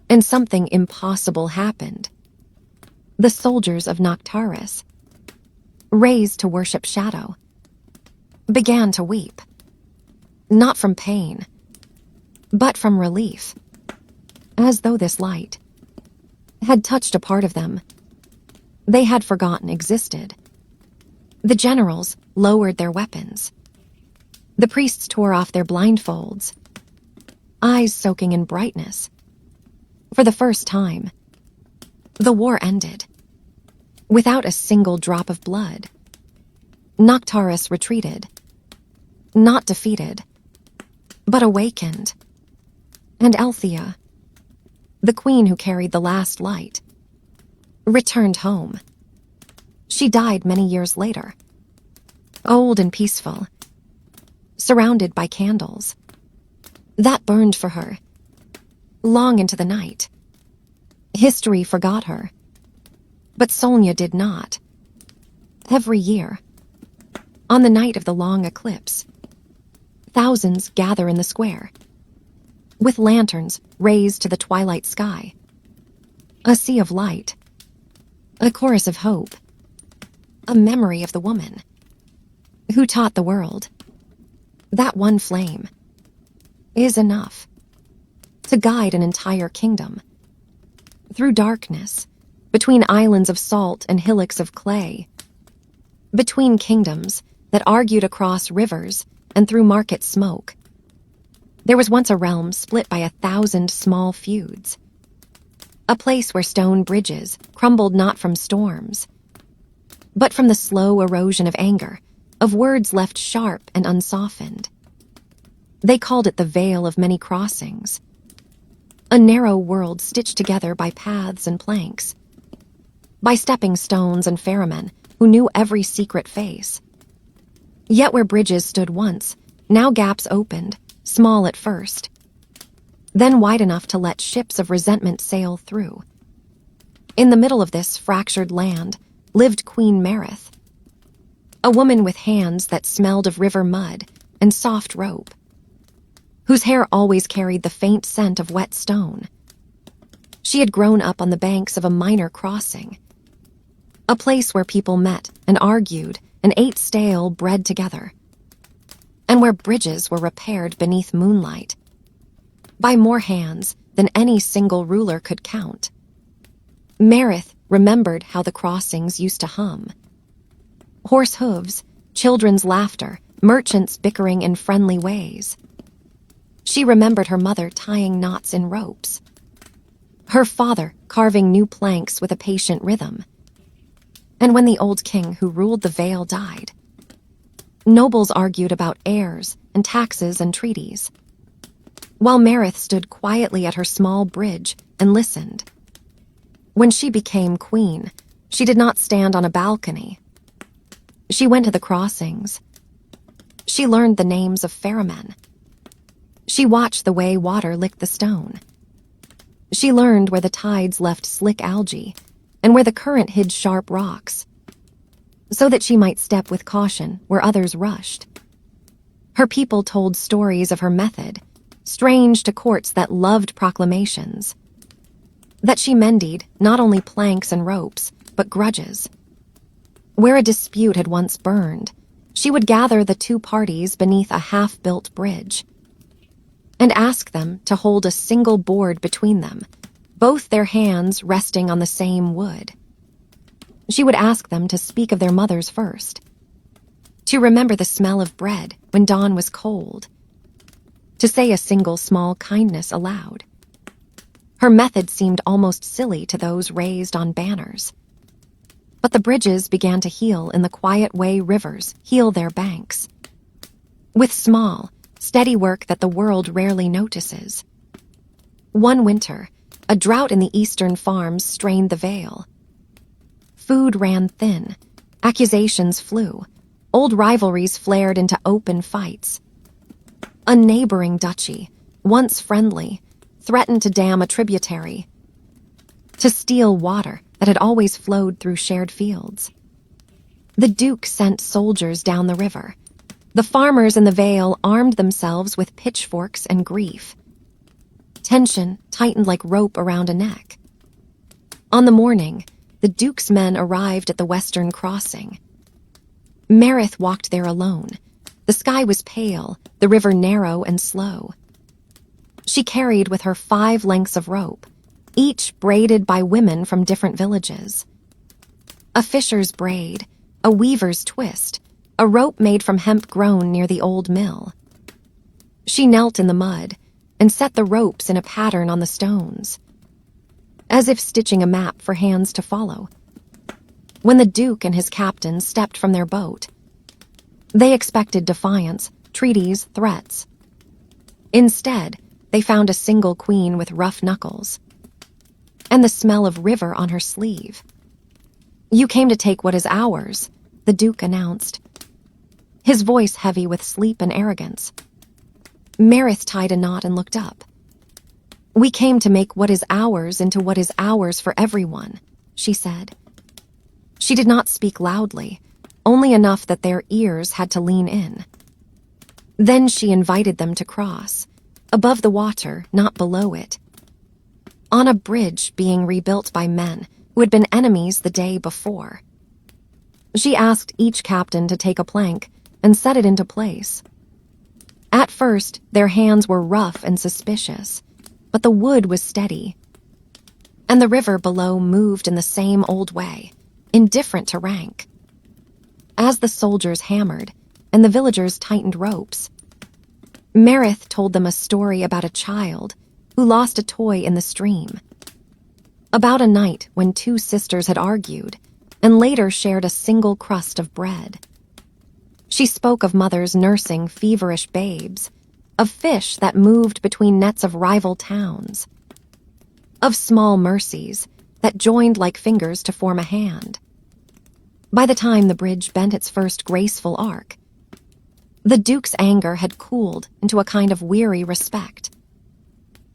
And something impossible happened. The soldiers of Noctaris, raised to worship shadow, began to weep. Not from pain, but from relief. As though this light had touched a part of them they had forgotten existed. The generals lowered their weapons. The priests tore off their blindfolds, eyes soaking in brightness. For the first time, the war ended. Without a single drop of blood, Noctaris retreated. Not defeated, but awakened. And Althea, the queen who carried the last light, returned home. She died many years later, old and peaceful, surrounded by candles. That burned for her, long into the night. History forgot her, but Solnia did not. Every year, on the night of the long eclipse, thousands gather in the square, with lanterns raised to the twilight sky. A sea of light, a chorus of hope, a memory of the woman who taught the world that one flame is enough to guide an entire kingdom. Through darkness, between islands of salt and hillocks of clay, between kingdoms that argued across rivers and through market smoke, there was once a realm split by 1,000 small feuds. A place where stone bridges crumbled not from storms, but from the slow erosion of anger, of words left sharp and unsoftened. They called it the Vale of Many Crossings, a narrow world stitched together by paths and planks, by stepping stones and ferrymen who knew every secret face. Yet where bridges stood once, now gaps opened, small at first, then wide enough to let ships of resentment sail through. In the middle of this fractured land lived Queen Marith, A woman with hands that smelled of river mud and soft rope, whose hair always carried the faint scent of wet stone. She had grown up on the banks of a minor crossing, a place where people met and argued and ate stale bread together, and where bridges were repaired beneath moonlight by more hands than any single ruler could count. Meredith remembered how the crossings used to hum. Horse hooves, children's laughter, merchants bickering in friendly ways. She remembered her mother tying knots in ropes, her father carving new planks with a patient rhythm. And when the old king who ruled the Vale died, nobles argued about heirs and taxes and treaties, while Meredith stood quietly at her small bridge and listened. When she became queen, she did not stand on a balcony. She went to the crossings. She learned the names of ferrymen. She watched the way water licked the stone. She learned where the tides left slick algae and where the current hid sharp rocks, so that she might step with caution where others rushed. Her people told stories of her method, strange to courts that loved proclamations, that she mended not only planks and ropes, but grudges. Where a dispute had once burned, she would gather the two parties beneath a half-built bridge and ask them to hold a single board between them, both their hands resting on the same wood. She would ask them to speak of their mothers first, to remember the smell of bread when dawn was cold, to say a single small kindness aloud. Her method seemed almost silly to those raised on banners. But the bridges began to heal in the quiet way rivers heal their banks, with small, steady work that the world rarely notices. One winter, a drought in the eastern farms strained the Vale. Food ran thin, accusations flew, old rivalries flared into open fights. A neighboring duchy, once friendly, threatened to dam a tributary, to steal water that had always flowed through shared fields. The Duke sent soldiers down the river. The farmers in the Vale armed themselves with pitchforks and grief. Tension tightened like rope around a neck. On the morning, the Duke's men arrived at the western crossing. Meredith walked there alone. The sky was pale, the river narrow and slow. She carried with her 5 lengths of rope, each braided by women from different villages. A fisher's braid, a weaver's twist, a rope made from hemp grown near the old mill. She knelt in the mud and set the ropes in a pattern on the stones, as if stitching a map for hands to follow. When the Duke and his captains stepped from their boat, they expected defiance, treaties, threats. Instead, they found a single queen with rough knuckles and the smell of river on her sleeve. "You came to take what is ours," the Duke announced, his voice heavy with sleep and arrogance. Meredith tied a knot and looked up. "We came to make what is ours into what is ours for everyone," she said. She did not speak loudly, only enough that their ears had to lean in. Then she invited them to cross, above the water, not below it, on a bridge being rebuilt by men who had been enemies the day before. She asked each captain to take a plank and set it into place. At first, their hands were rough and suspicious, but the wood was steady, and the river below moved in the same old way, indifferent to rank. As the soldiers hammered and the villagers tightened ropes, Meredith told them a story about a child who lost a toy in the stream, about a night when 2 sisters had argued and later shared a single crust of bread. She spoke of mothers nursing feverish babes, of fish that moved between nets of rival towns, of small mercies that joined like fingers to form a hand. By the time the bridge bent its first graceful arc, the Duke's anger had cooled into a kind of weary respect.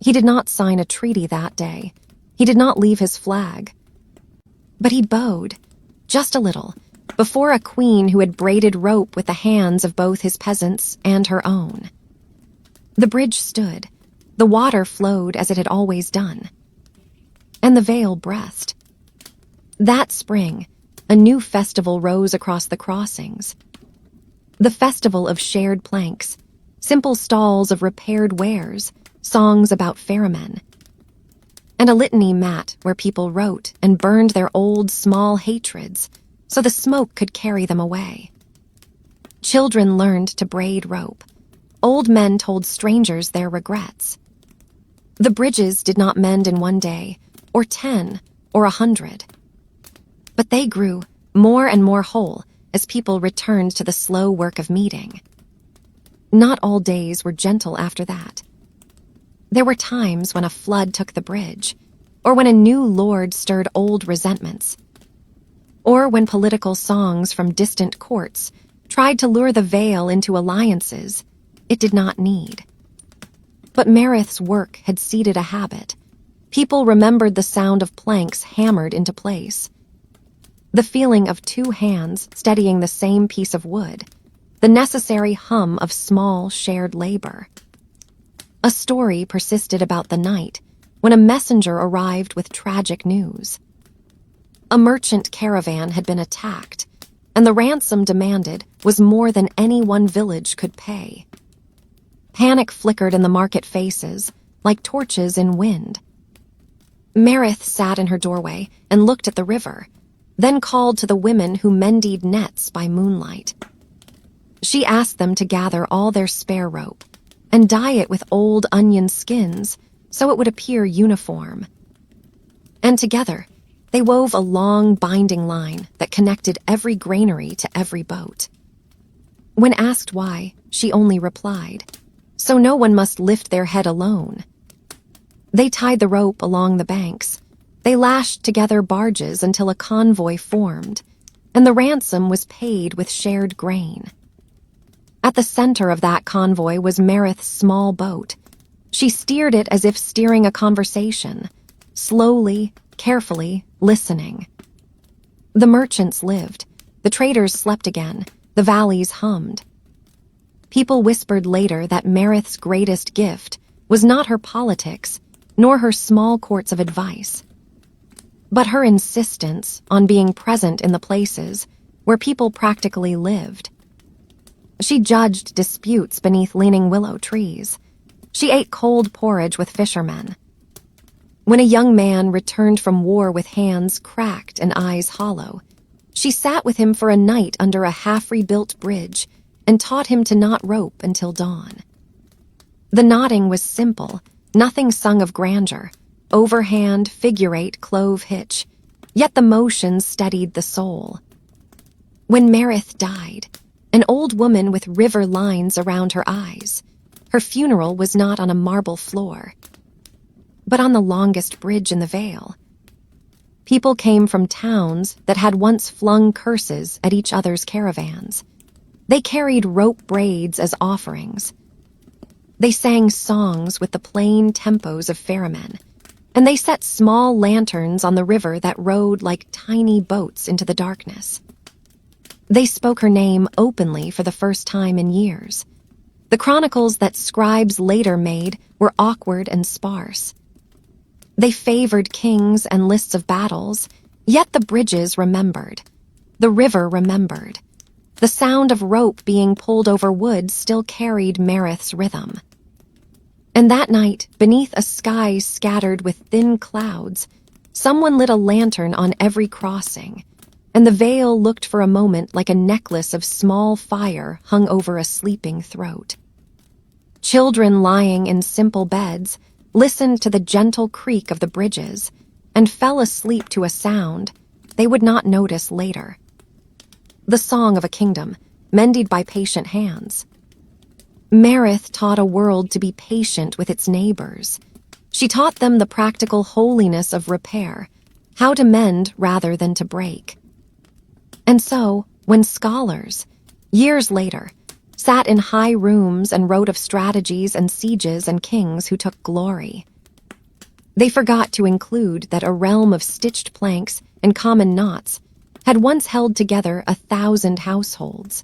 He did not sign a treaty that day. He did not leave his flag. But he bowed, just a little, before a queen who had braided rope with the hands of both his peasants and her own. The bridge stood, the water flowed as it had always done, and the veil breathed. That spring, a new festival rose across the crossings. The festival of shared planks, simple stalls of repaired wares, songs about ferrymen, and a litany mat where people wrote and burned their old small hatreds so the smoke could carry them away. Children learned to braid rope. Old men told strangers their regrets. The bridges did not mend in one day, or 10, or 100. But they grew more and more whole as people returned to the slow work of meeting. Not all days were gentle after that. There were times when a flood took the bridge, or when a new lord stirred old resentments, or when political songs from distant courts tried to lure the Vale into alliances it did not need. But Marith's work had seeded a habit. People remembered the sound of planks hammered into place, the feeling of two hands steadying the same piece of wood, the necessary hum of small shared labor. A story persisted about the night when a messenger arrived with tragic news. A merchant caravan had been attacked, and the ransom demanded was more than any one village could pay. Panic flickered in the market faces, like torches in wind. Marith sat in her doorway and looked at the river, then called to the women who mended nets by moonlight. She asked them to gather all their spare rope and dye it with old onion skins so it would appear uniform. And together, they wove a long binding line that connected every granary to every boat. When asked why, she only replied, "So no one must lift their head alone." They tied the rope along the banks. They lashed together barges until a convoy formed, and the ransom was paid with shared grain. At the center of that convoy was Marith's small boat. She steered it as if steering a conversation, slowly, carefully, listening. The merchants lived, the traders slept again, the valleys hummed. People whispered later that Marith's greatest gift was not her politics, nor her small courts of advice, but her insistence on being present in the places where people practically lived. She judged disputes beneath leaning willow trees. She ate cold porridge with fishermen. When a young man returned from war with hands cracked and eyes hollow, she sat with him for a night under a half-rebuilt bridge and taught him to knot rope until dawn. The knotting was simple, nothing sung of grandeur, overhand, figure-eight, clove hitch, yet the motion steadied the soul. When Marith died, an old woman with river lines around her eyes, her funeral was not on a marble floor, but on the longest bridge in the Vale. People came from towns that had once flung curses at each other's caravans. They carried rope braids as offerings. They sang songs with the plain tempos of ferrymen, and they set small lanterns on the river that rode like tiny boats into the darkness. They spoke her name openly for the first time in years. The chronicles that scribes later made were awkward and sparse. They favored kings and lists of battles, yet the bridges remembered. The river remembered. The sound of rope being pulled over wood still carried Marith's rhythm. And that night, beneath a sky scattered with thin clouds, someone lit a lantern on every crossing, and the Vale looked for a moment like a necklace of small fire hung over a sleeping throat. Children lying in simple beds listened to the gentle creak of the bridges and fell asleep to a sound they would not notice later. The song of a kingdom, mended by patient hands. Marith taught a world to be patient with its neighbors. She taught them the practical holiness of repair, how to mend rather than to break. And so, when scholars, years later, sat in high rooms and wrote of strategies and sieges and kings who took glory, they forgot to include that a realm of stitched planks and common knots had once held together 1,000 households.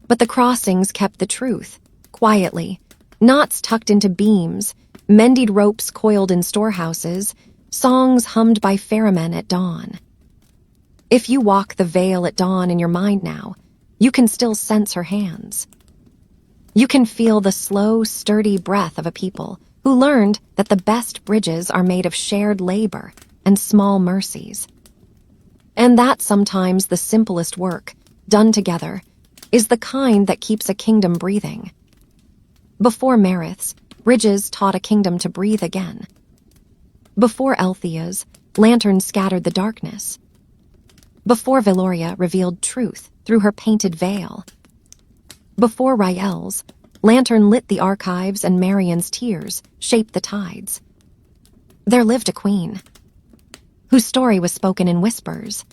But the crossings kept the truth, quietly, knots tucked into beams, mended ropes coiled in storehouses, songs hummed by ferrymen at dawn. If you walk the Vale at dawn in your mind now, you can still sense her hands. You can feel the slow, sturdy breath of a people who learned that the best bridges are made of shared labor and small mercies. And that sometimes the simplest work, done together, is the kind that keeps a kingdom breathing. Before Marith's, bridges taught a kingdom to breathe again. Before Elthea's, lanterns scattered the darkness. Before Veloria revealed truth through her painted veil. Before Rael's, lantern lit the archives and Marian's tears shaped the tides. There lived a queen, whose story was spoken in whispers,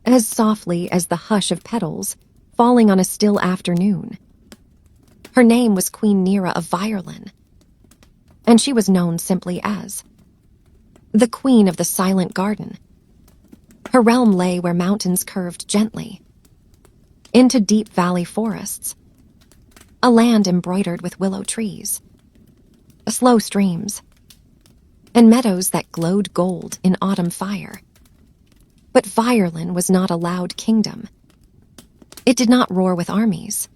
as softly as the hush of petals falling on a still afternoon. Her name was Queen Nera of Vireland, and she was known simply as the Queen of the Silent Garden. Her realm lay where mountains curved gently into deep valley forests, a land embroidered with willow trees, slow streams, and meadows that glowed gold in autumn fire. But Vireland was not a loud kingdom. It did not roar with armies.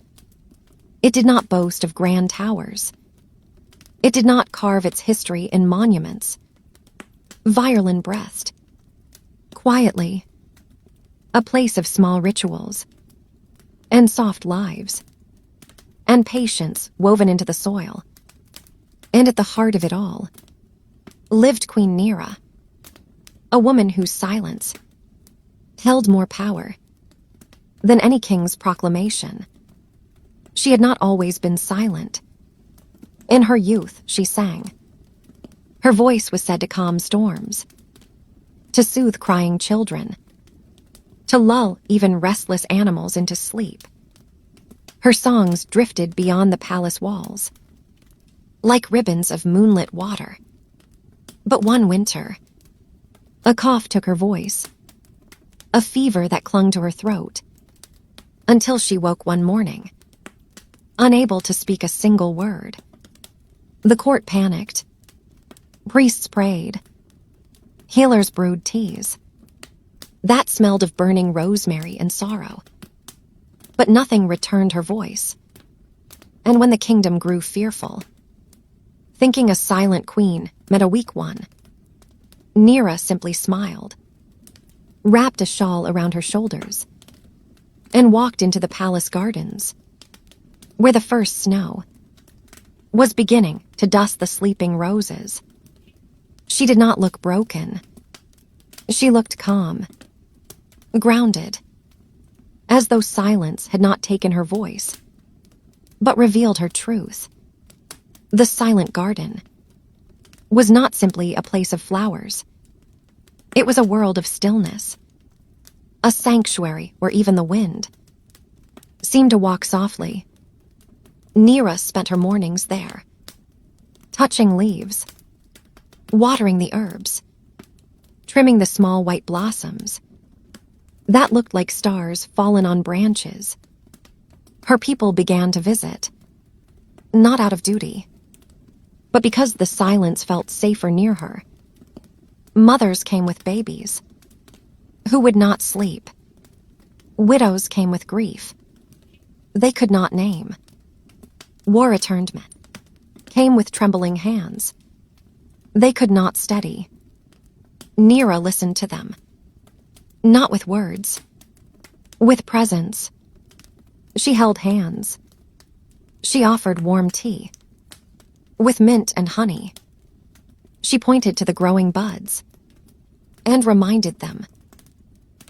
It did not boast of grand towers. It did not carve its history in monuments. Vireland breathed, quietly, a place of small rituals, and soft lives, and patience woven into the soil. And at the heart of it all lived Queen Nera, a woman whose silence held more power than any king's proclamation. She had not always been silent. In her youth, she sang. Her voice was said to calm storms, to soothe crying children, to lull even restless animals into sleep. Her songs drifted beyond the palace walls, like ribbons of moonlit water. But one winter, a cough took her voice, a fever that clung to her throat, until she woke one morning, unable to speak a single word. The court panicked. Priests prayed. Healers brewed teas that smelled of burning rosemary and sorrow. But nothing returned her voice. And when the kingdom grew fearful, thinking a silent queen meant a weak one, Nera simply smiled, wrapped a shawl around her shoulders, and walked into the palace gardens, where the first snow was beginning to dust the sleeping roses. She did not look broken. She looked calm, grounded, as though silence had not taken her voice, but revealed her truth. The silent garden was not simply a place of flowers. It was a world of stillness, a sanctuary where even the wind seemed to walk softly. Nera spent her mornings there, touching leaves, watering the herbs, trimming the small white blossoms that looked like stars fallen on branches. Her people began to visit, not out of duty, but because the silence felt safer near her. Mothers came with babies who would not sleep. Widows came with grief they could not name. War-returned men came with trembling hands they could not steady. Nera listened to them, not with words, with presence. She held hands. She offered warm tea, with mint and honey. She pointed to the growing buds and reminded them,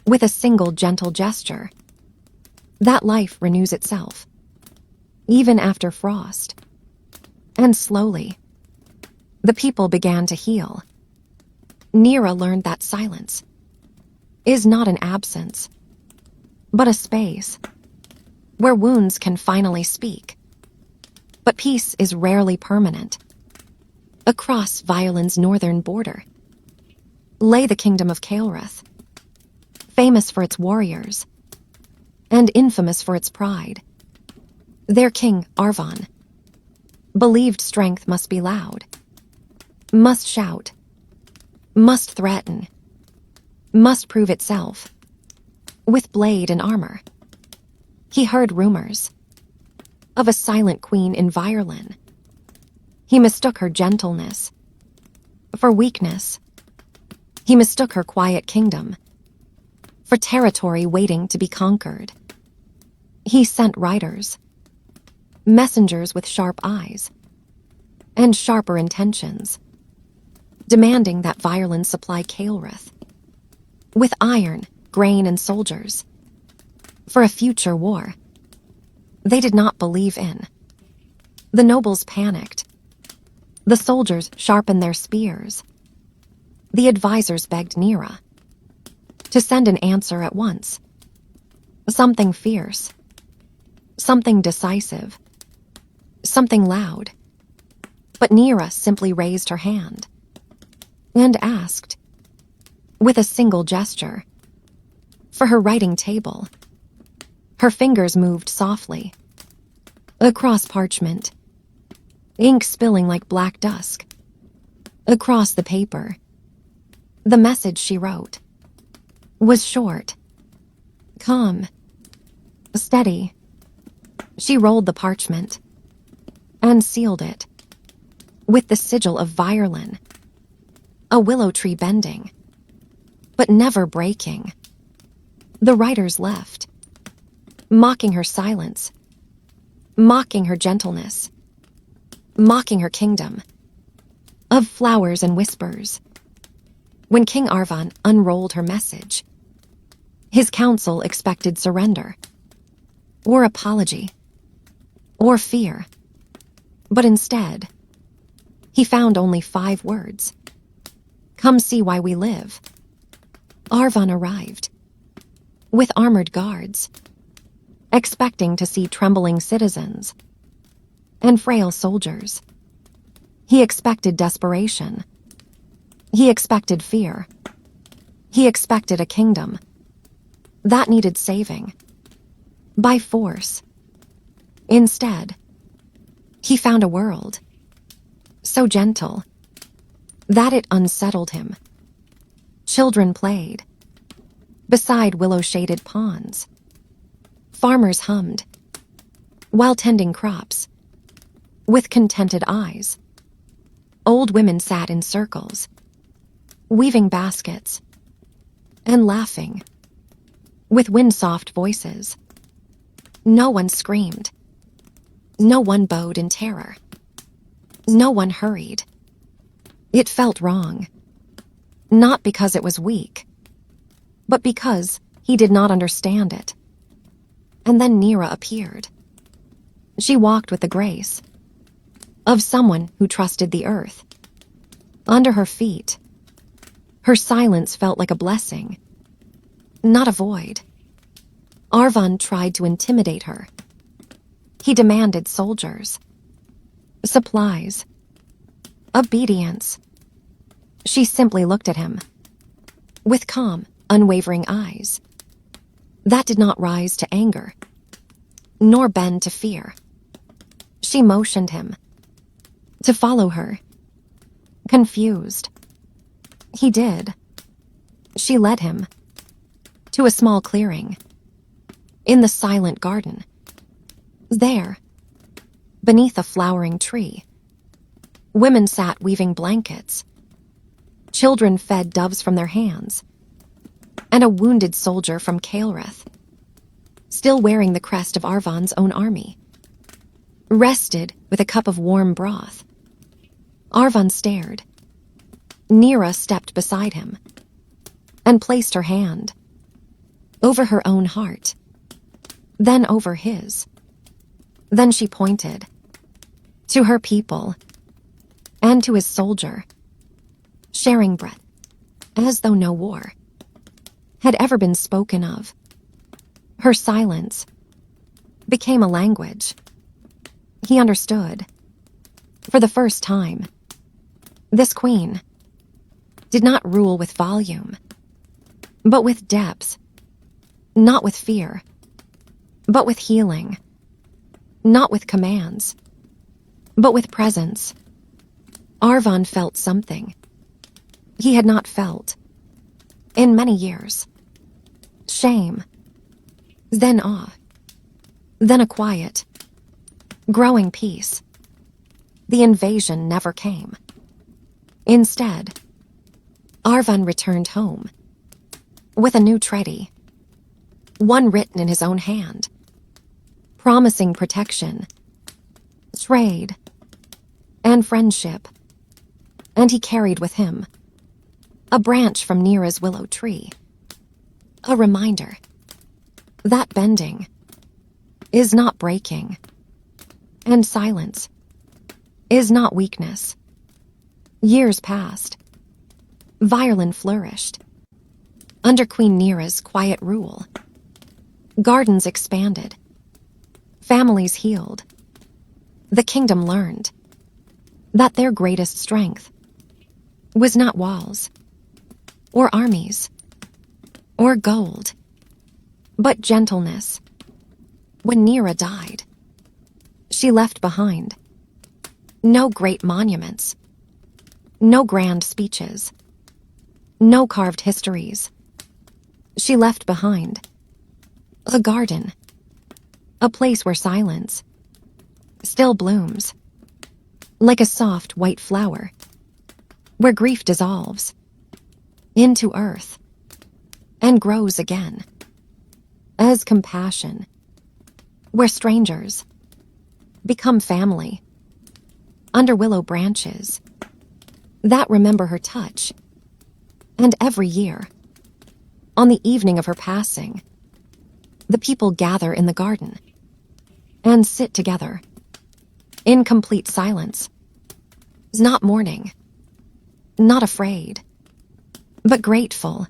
with a single gentle gesture, that life renews itself, even after frost. And slowly, the people began to heal. Nera learned that silence is not an absence, but a space where wounds can finally speak. But peace is rarely permanent. Across Vireland's northern border lay the kingdom of Caelrath, famous for its warriors, and infamous for its pride. Their king, Arvan, believed strength must be loud, must shout, must threaten, must prove itself, with blade and armor. He heard rumors of a silent queen in Vireland. He mistook her gentleness for weakness. He mistook her quiet kingdom for territory waiting to be conquered. He sent riders, messengers with sharp eyes and sharper intentions, demanding that Vireland supply Caelrith with iron, grain, and soldiers for a future war they did not believe in. The nobles panicked. The soldiers sharpened their spears. The advisors begged Nira to send an answer at once. Something fierce, something decisive, something loud. But Nira simply raised her hand and asked, with a single gesture, for her writing table. Her fingers moved softly across parchment, ink spilling like black dusk across the paper. The message she wrote was short, calm, steady. She rolled the parchment and sealed it with the sigil of Vireland, a willow tree bending, but never breaking. The writers left, mocking her silence, mocking her gentleness, mocking her kingdom of flowers and whispers. When King Arvan unrolled her message, his council expected surrender, or apology, or fear. But instead, he found only 5 words. Come see why we live. Arvan arrived with armored guards, expecting to see trembling citizens and frail soldiers. He expected desperation. He expected fear. He expected a kingdom that needed saving by force. Instead, he found a world so gentle that it unsettled him. Children played beside willow-shaded ponds. Farmers hummed while tending crops with contented eyes. Old women sat in circles, weaving baskets and laughing with wind-soft voices. No one screamed. No one bowed in terror. No one hurried. It felt wrong, not because it was weak, but because he did not understand it. And then Nira appeared. She walked with the grace of someone who trusted the earth. Under her feet, her silence felt like a blessing, not a void. Arvan tried to intimidate her. He demanded soldiers, supplies, obedience. She simply looked at him with calm, unwavering eyes that did not rise to anger, nor bend to fear. She motioned him to follow her, confused. He did. She led him to a small clearing in the silent garden. There, beneath a flowering tree, women sat weaving blankets. Children fed doves from their hands, and a wounded soldier from Caelrith, still wearing the crest of Arvan's own army, rested with a cup of warm broth. Arvan stared. Nira stepped beside him and placed her hand over her own heart, then over his. Then she pointed to her people and to his soldier, sharing breath, as though no war had ever been spoken of. Her silence became a language. He understood. For the first time, this queen did not rule with volume, but with depth Not with fear, but with healing. Not with commands, but with presence. Arvan felt something he had not felt in many years. Shame, then awe, then a quiet, growing peace. The invasion never came. Instead, Arvan returned home with a new treaty, one written in his own hand, promising protection, trade, and friendship. And he carried with him a branch from Nira's willow tree, a reminder that bending is not breaking, and silence is not weakness. Years passed. Violin flourished. Under Queen Nira's quiet rule, gardens expanded. Families healed. The kingdom learned that their greatest strength was not walls, or armies, or gold, but gentleness. When Nira died, she left behind no great monuments, no grand speeches, no carved histories. She left behind a garden, a place where silence still blooms, like a soft white flower, where grief dissolves into earth and grows again as compassion, where strangers become family under willow branches that remember her touch. And every year, on the evening of her passing, the people gather in the garden and sit together in complete silence, not mourning, not afraid, but grateful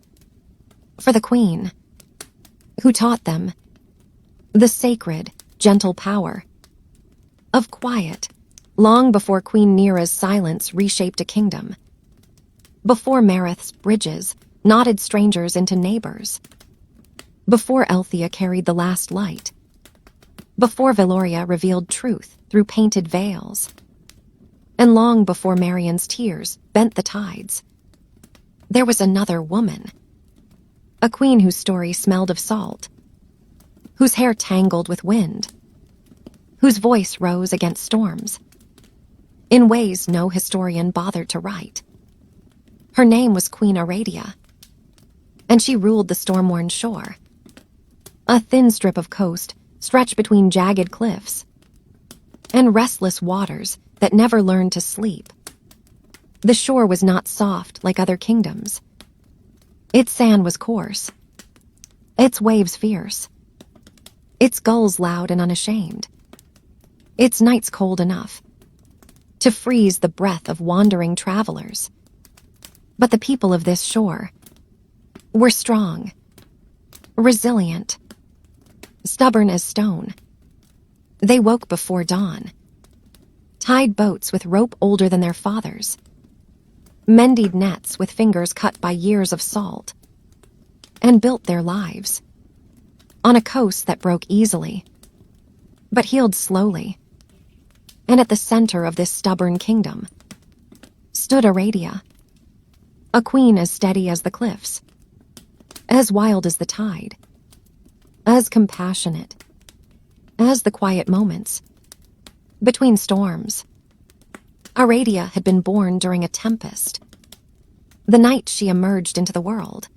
for the queen who taught them the sacred, gentle power of quiet long before Queen Nira's silence reshaped a kingdom, before Mareth's bridges knotted strangers into neighbors, before Elthia carried the last light, before Veloria revealed truth through painted veils, and long before Marion's tears bent the tides. There was another woman, a queen whose story smelled of salt, whose hair tangled with wind, whose voice rose against storms, in ways no historian bothered to write. Her name was Queen Aradia, and she ruled the storm-worn shore, a thin strip of coast stretched between jagged cliffs and restless waters that never learned to sleep. The shore was not soft like other kingdoms. Its sand was coarse, its waves fierce, its gulls loud and unashamed, its nights cold enough to freeze the breath of wandering travelers. But the people of this shore were strong, resilient, stubborn as stone. They woke before dawn, tied boats with rope older than their fathers, mended nets with fingers cut by years of salt, and built their lives on a coast that broke easily, but healed slowly. And at the center of this stubborn kingdom stood Aradia, a queen as steady as the cliffs, as wild as the tide, as compassionate as the quiet moments between storms. Aradia had been born during a tempest, the night she emerged into the world.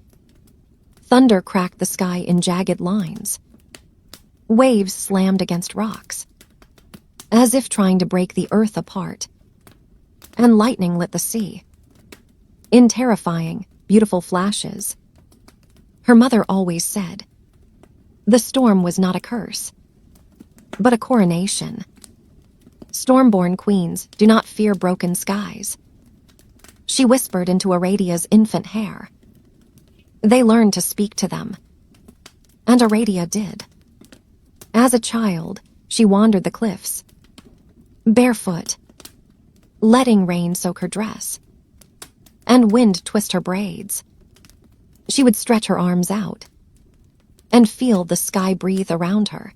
Thunder cracked the sky in jagged lines. Waves slammed against rocks, as if trying to break the earth apart, and lightning lit the sea in terrifying, beautiful flashes. Her mother always said, the storm was not a curse, but a coronation. Storm-born queens do not fear broken skies. She whispered into Aradia's infant hair. They learned to speak to them, and Aradia did. As a child, she wandered the cliffs, barefoot, letting rain soak her dress, and wind twist her braids. She would stretch her arms out and feel the sky breathe around her.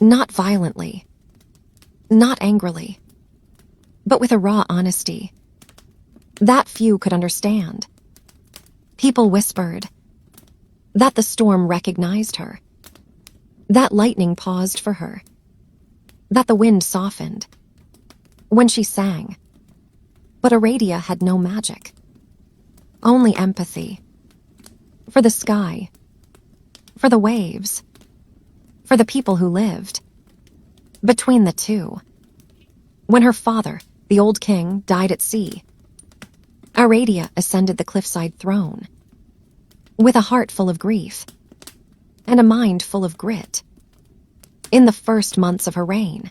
Not violently, not angrily, but with a raw honesty that few could understand. People whispered that the storm recognized her, that lightning paused for her, that the wind softened when she sang. But Aradia had no magic, only empathy for the sky, for the waves, for the people who lived between the two. When her father, the old king, died at sea, Aradia ascended the cliffside throne with a heart full of grief and a mind full of grit. In the first months of her reign,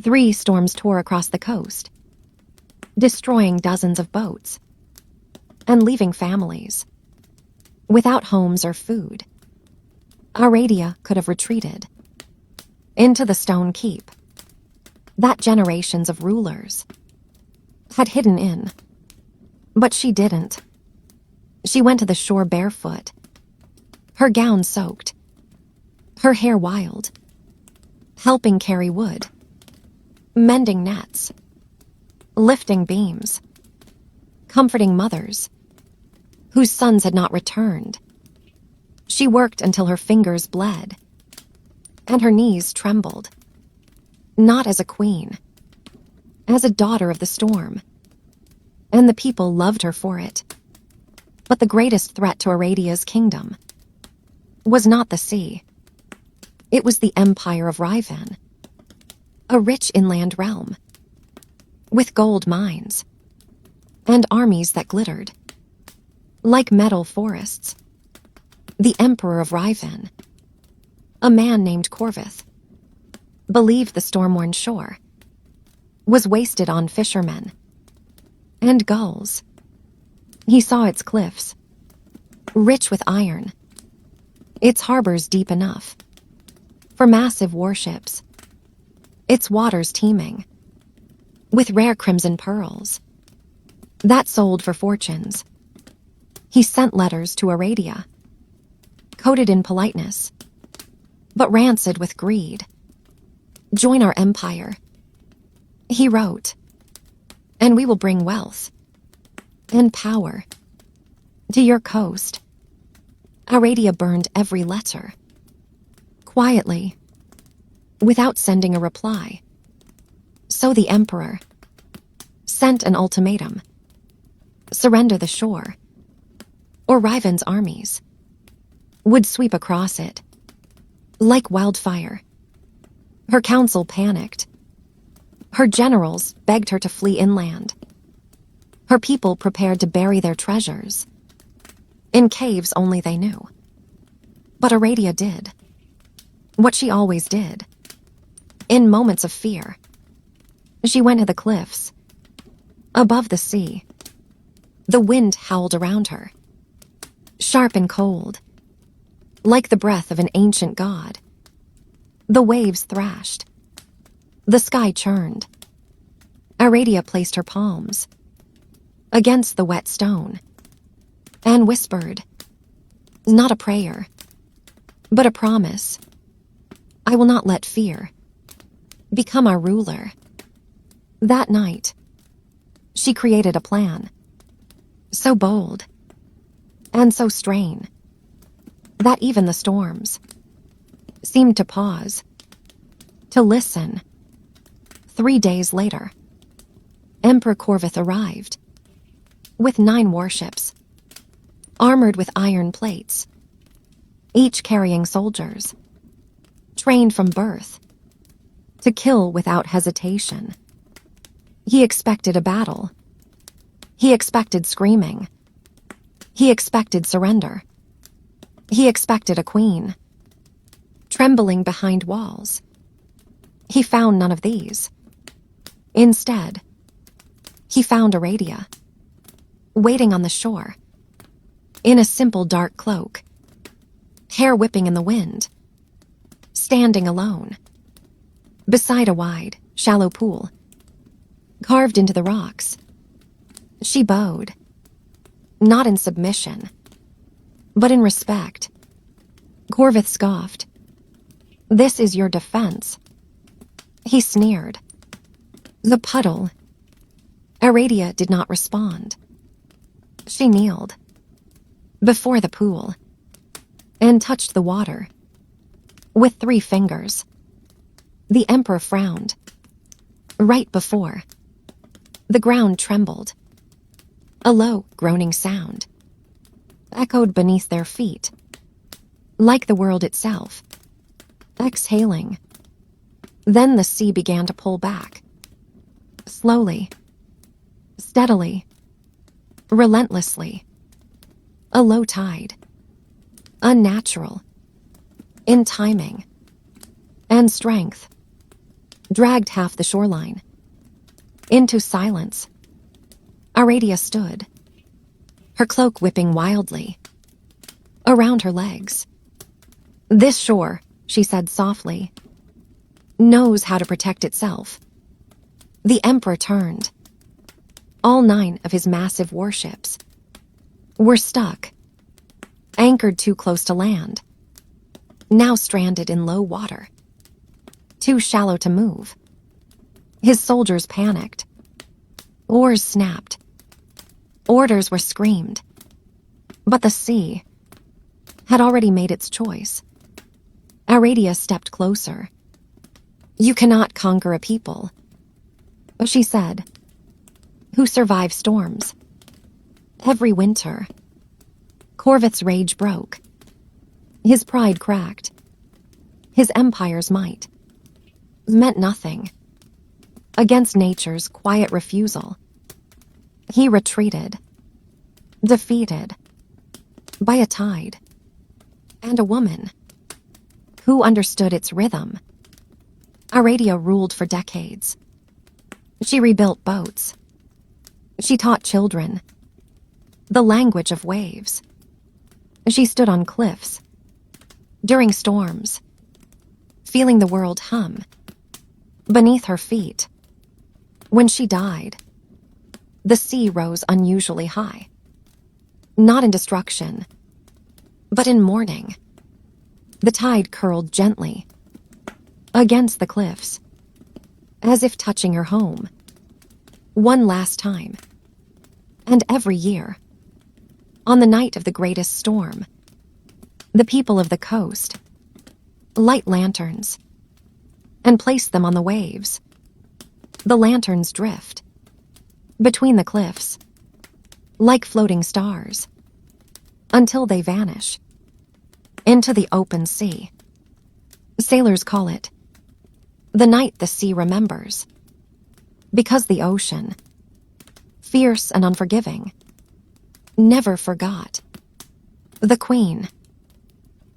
3 storms tore across the coast, destroying dozens of boats and leaving families without homes or food. Aradia could have retreated into the stone keep that generations of rulers had hidden in. But she didn't. She went to the shore barefoot, her gown soaked, her hair wild, helping carry wood, mending nets, lifting beams, comforting mothers whose sons had not returned. She worked until her fingers bled and her knees trembled, not as a queen, as a daughter of the storm. And the people loved her for it. But the greatest threat to Aradia's kingdom was not the sea. It was the empire of Ryvan, a rich inland realm, with gold mines and armies that glittered like metal forests. The emperor of Ryvan, a man named Corvith, believed the storm-worn shore was wasted on fishermen and gulls. He saw its cliffs, rich with iron, its harbors deep enough for massive warships, its waters teeming with rare crimson pearls that sold for fortunes. He sent letters to Aradia, coated in politeness, but rancid with greed. "Join our empire," he wrote, "and we will bring wealth and power to your coast." Aradia burned every letter, quietly, without sending a reply. So the emperor sent an ultimatum: surrender the shore, or Ryvan's armies would sweep across it like wildfire. Her council panicked. Her generals begged her to flee inland. Her people prepared to bury their treasures in caves only they knew. But Aradia did what she always did. In moments of fear, she went to the cliffs, above the sea. The wind howled around her, sharp and cold, like the breath of an ancient god. The waves thrashed. The sky churned. Aradia placed her palms against the wet stone and whispered, not a prayer, but a promise: "I will not let fear become our ruler." That night, she created a plan, so bold and so strain that even the storms seemed to pause, to listen. 3 days later, Emperor Corvith arrived with 9 warships, armored with iron plates, each carrying soldiers, trained from birth to kill without hesitation. He expected a battle. He expected screaming. He expected surrender. He expected a queen trembling behind walls. He found none of these. Instead, he found Aradia, waiting on the shore, in a simple dark cloak, hair whipping in the wind, standing alone, beside a wide, shallow pool, carved into the rocks. She bowed, not in submission, but in respect. Corvith scoffed. This is your defense. He sneered. The puddle. Aradia did not respond. She kneeled before the pool and touched the water with 3 fingers. The emperor frowned. Right before, the ground trembled. A low, groaning sound echoed beneath their feet, like the world itself, exhaling. Then the sea began to pull back, slowly, steadily, relentlessly. A low tide, unnatural, in timing and strength, dragged half the shoreline into silence. Aradia stood, her cloak whipping wildly around her legs. This shore, she said softly, knows how to protect itself. The emperor turned. All 9 of his massive warships were stuck, anchored too close to land, now stranded in low water, too shallow to move. His soldiers panicked. Oars snapped. Orders were screamed. But the sea had already made its choice. Aradia stepped closer. You cannot conquer a people, she said, who survive storms. Every winter, Corvith's rage broke. His pride cracked. His empire's might meant nothing against nature's quiet refusal. He retreated, defeated by a tide and a woman who understood its rhythm. Aradia ruled for decades. She rebuilt boats. She taught children the language of waves. She stood on cliffs during storms, feeling the world hum beneath her feet. When she died, the sea rose unusually high, not in destruction, but in mourning. The tide curled gently against the cliffs, as if touching her home, one last time. And every year, on the night of the greatest storm, the people of the coast light lanterns and place them on the waves. The lanterns drift between the cliffs like floating stars until they vanish into the open sea. Sailors call it the night the sea remembers, because the ocean, fierce and unforgiving, never forgot the queen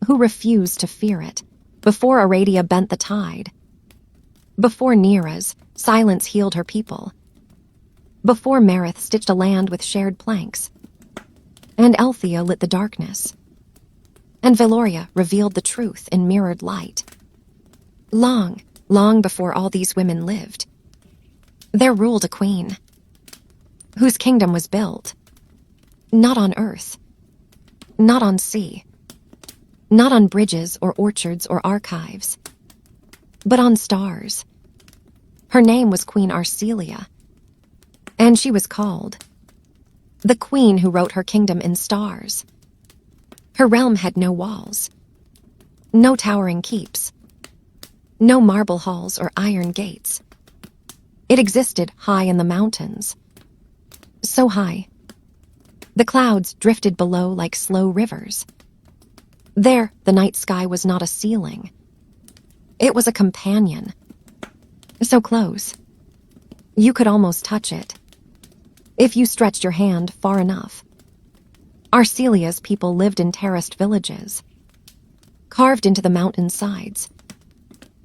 who refused to fear it. Before Aradia bent the tide, before Neera's silence healed her people, before Marith stitched a land with shared planks, and Althea lit the darkness, and Veloria revealed the truth in mirrored light. Long, long before all these women lived, there ruled a queen whose kingdom was built not on earth, not on sea, not on bridges or orchards or archives, but on stars. Her name was Queen Arcelia, and she was called the queen who wrote her kingdom in stars. Her realm had no walls, no towering keeps, no marble halls or iron gates. It existed high in the mountains, so high, the clouds drifted below like slow rivers. There, the night sky was not a ceiling. It was a companion, so close, you could almost touch it, if you stretched your hand far enough. Arcelia's people lived in terraced villages, carved into the mountain sides,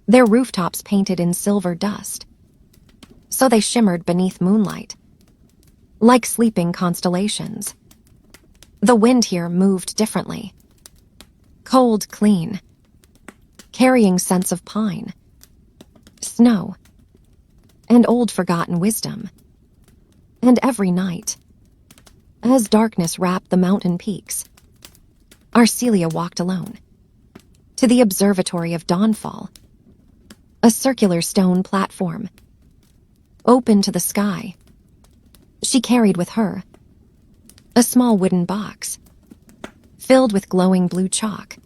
their rooftops painted in silver dust, so they shimmered beneath moonlight, like sleeping constellations. The wind here moved differently. Cold, clean, carrying scents of pine, snow, and old forgotten wisdom. And every night, as darkness wrapped the mountain peaks, Arcelia walked alone, to the observatory of dawnfall, a circular stone platform, open to the sky. She carried with her a small wooden box filled with glowing blue chalk,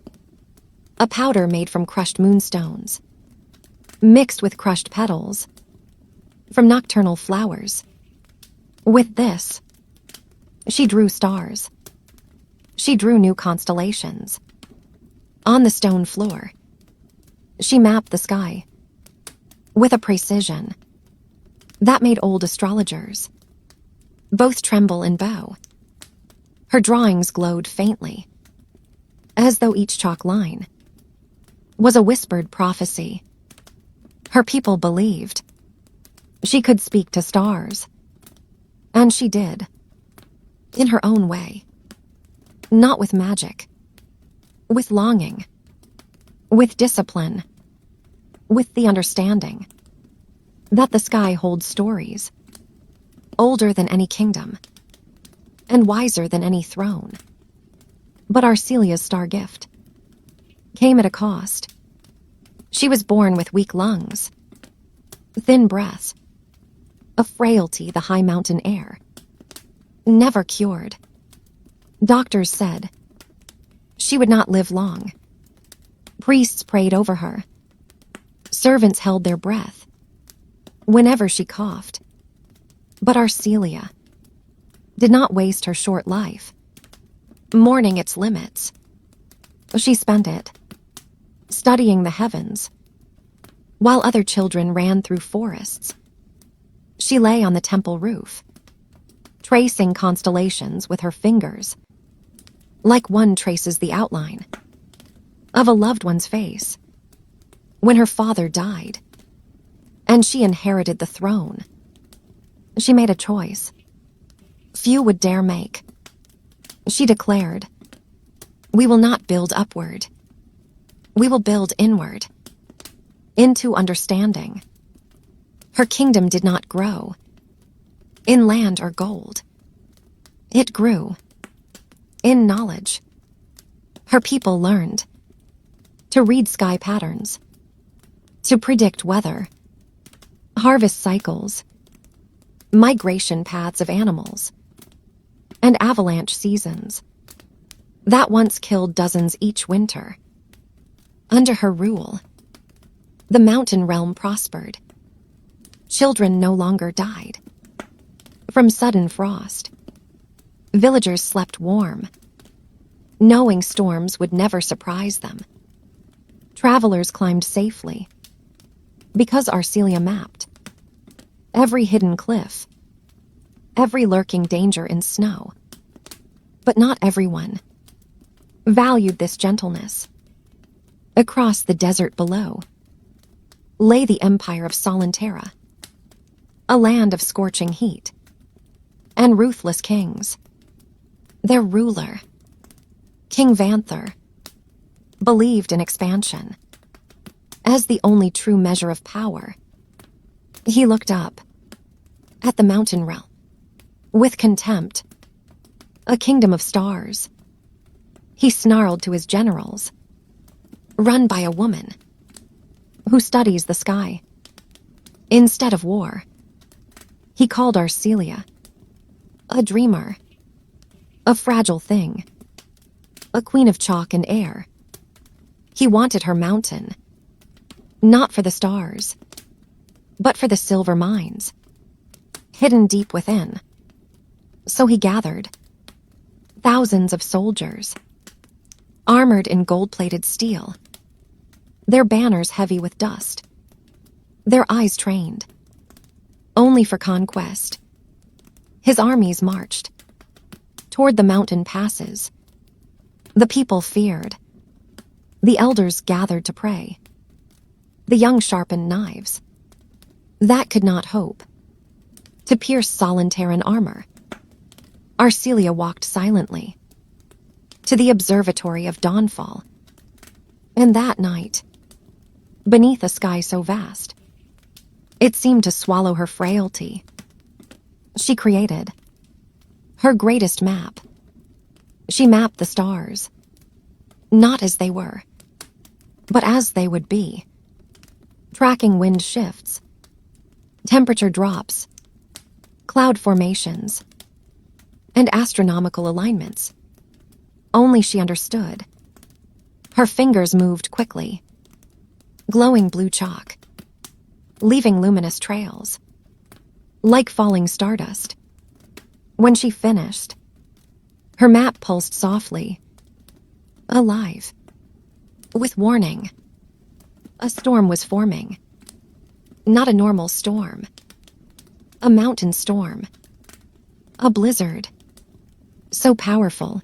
a powder made from crushed moonstones, mixed with crushed petals from nocturnal flowers. With this, she drew stars. She drew new constellations. On the stone floor, she mapped the sky with a precision that made old astrologers both tremble and bow. Her drawings glowed faintly, as though each chalk line was a whispered prophecy. Her people believed she could speak to stars, and she did, in her own way. Not with magic, with longing, with discipline, with the understanding that the sky holds stories older than any kingdom and wiser than any throne. But Arcelia's star gift came at a cost. She was born with weak lungs, thin breaths, a frailty the high mountain air never cured. Doctors said she would not live long. Priests prayed over her. Servants held their breath whenever she coughed. But Arcelia did not waste her short life mourning its limits. She spent it studying the heavens. While other children ran through forests, she lay on the temple roof, tracing constellations with her fingers, like one traces the outline of a loved one's face. When her father died, and she inherited the throne, she made a choice few would dare make. She declared, "We will not build upward. We will build inward, into understanding." Her kingdom did not grow in land or gold. It grew in knowledge. Her people learned to read sky patterns, to predict weather, harvest cycles, migration paths of animals, and avalanche seasons that once killed dozens each winter. Under her rule, the mountain realm prospered. Children no longer died from sudden frost. Villagers slept warm, knowing storms would never surprise them. Travelers climbed safely because Arcelia mapped every hidden cliff, every lurking danger in snow. But not everyone valued this gentleness. Across the desert below lay the empire of Solentera, a land of scorching heat and ruthless kings. Their ruler, King Vanther, believed in expansion as the only true measure of power. He looked up at the mountain realm with contempt, a kingdom of stars. He snarled to his generals, run by a woman who studies the sky. Instead of war, he called Arcelia a dreamer, a fragile thing, a queen of chalk and air. He wanted her mountain, not for the stars, but for the silver mines, hidden deep within. So he gathered thousands of soldiers, armored in gold-plated steel, their banners heavy with dust, their eyes trained only for conquest. His armies marched toward the mountain passes. The people feared. The elders gathered to pray. The young sharpened knives that could not hope to pierce Solenteran armor. Arcelia walked silently to the observatory of dawnfall. And that night, beneath a sky so vast, it seemed to swallow her frailty. She created her greatest map. She mapped the stars, not as they were, But as they would be, tracking wind shifts, temperature drops, cloud formations, and astronomical alignments. Only she understood. Her fingers moved quickly, glowing blue chalk, leaving luminous trails, like falling stardust. When she finished, her map pulsed softly, alive, with warning. A storm was forming. Not a normal storm. A mountain storm. A blizzard. So powerful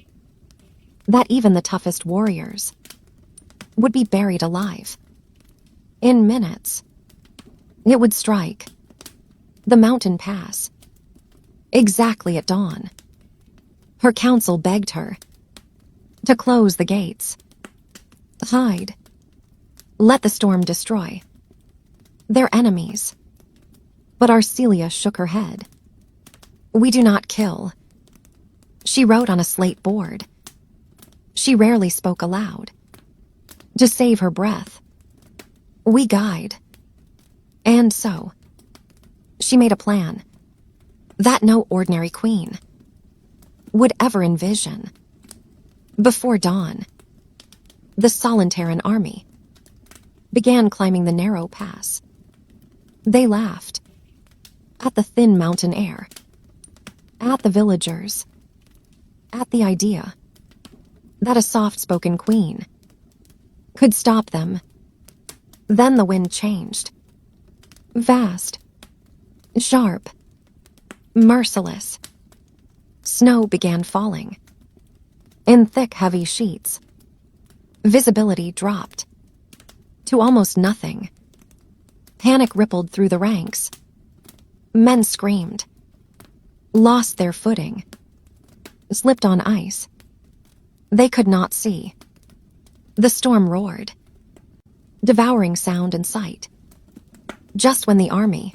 that even the toughest warriors would be buried alive. In minutes, it would strike the mountain pass exactly at dawn. Her council begged her to close the gates, hide, let the storm destroy their enemies. But Arcelia shook her head. "We do not kill," she wrote on a slate board. She rarely spoke aloud. To save her breath, we guide. And so, she made a plan that no ordinary queen would ever envision. Before dawn, the Solentaran army began climbing the narrow pass. They laughed at the thin mountain air, at the villagers, at the idea that a soft-spoken queen could stop them. Then the wind changed. Vast, sharp, merciless. Snow began falling in thick, heavy sheets. Visibility dropped to almost nothing. Panic rippled through the ranks. Men screamed, lost their footing, slipped on ice. They could not see. The storm roared, devouring sound and sight. Just when the army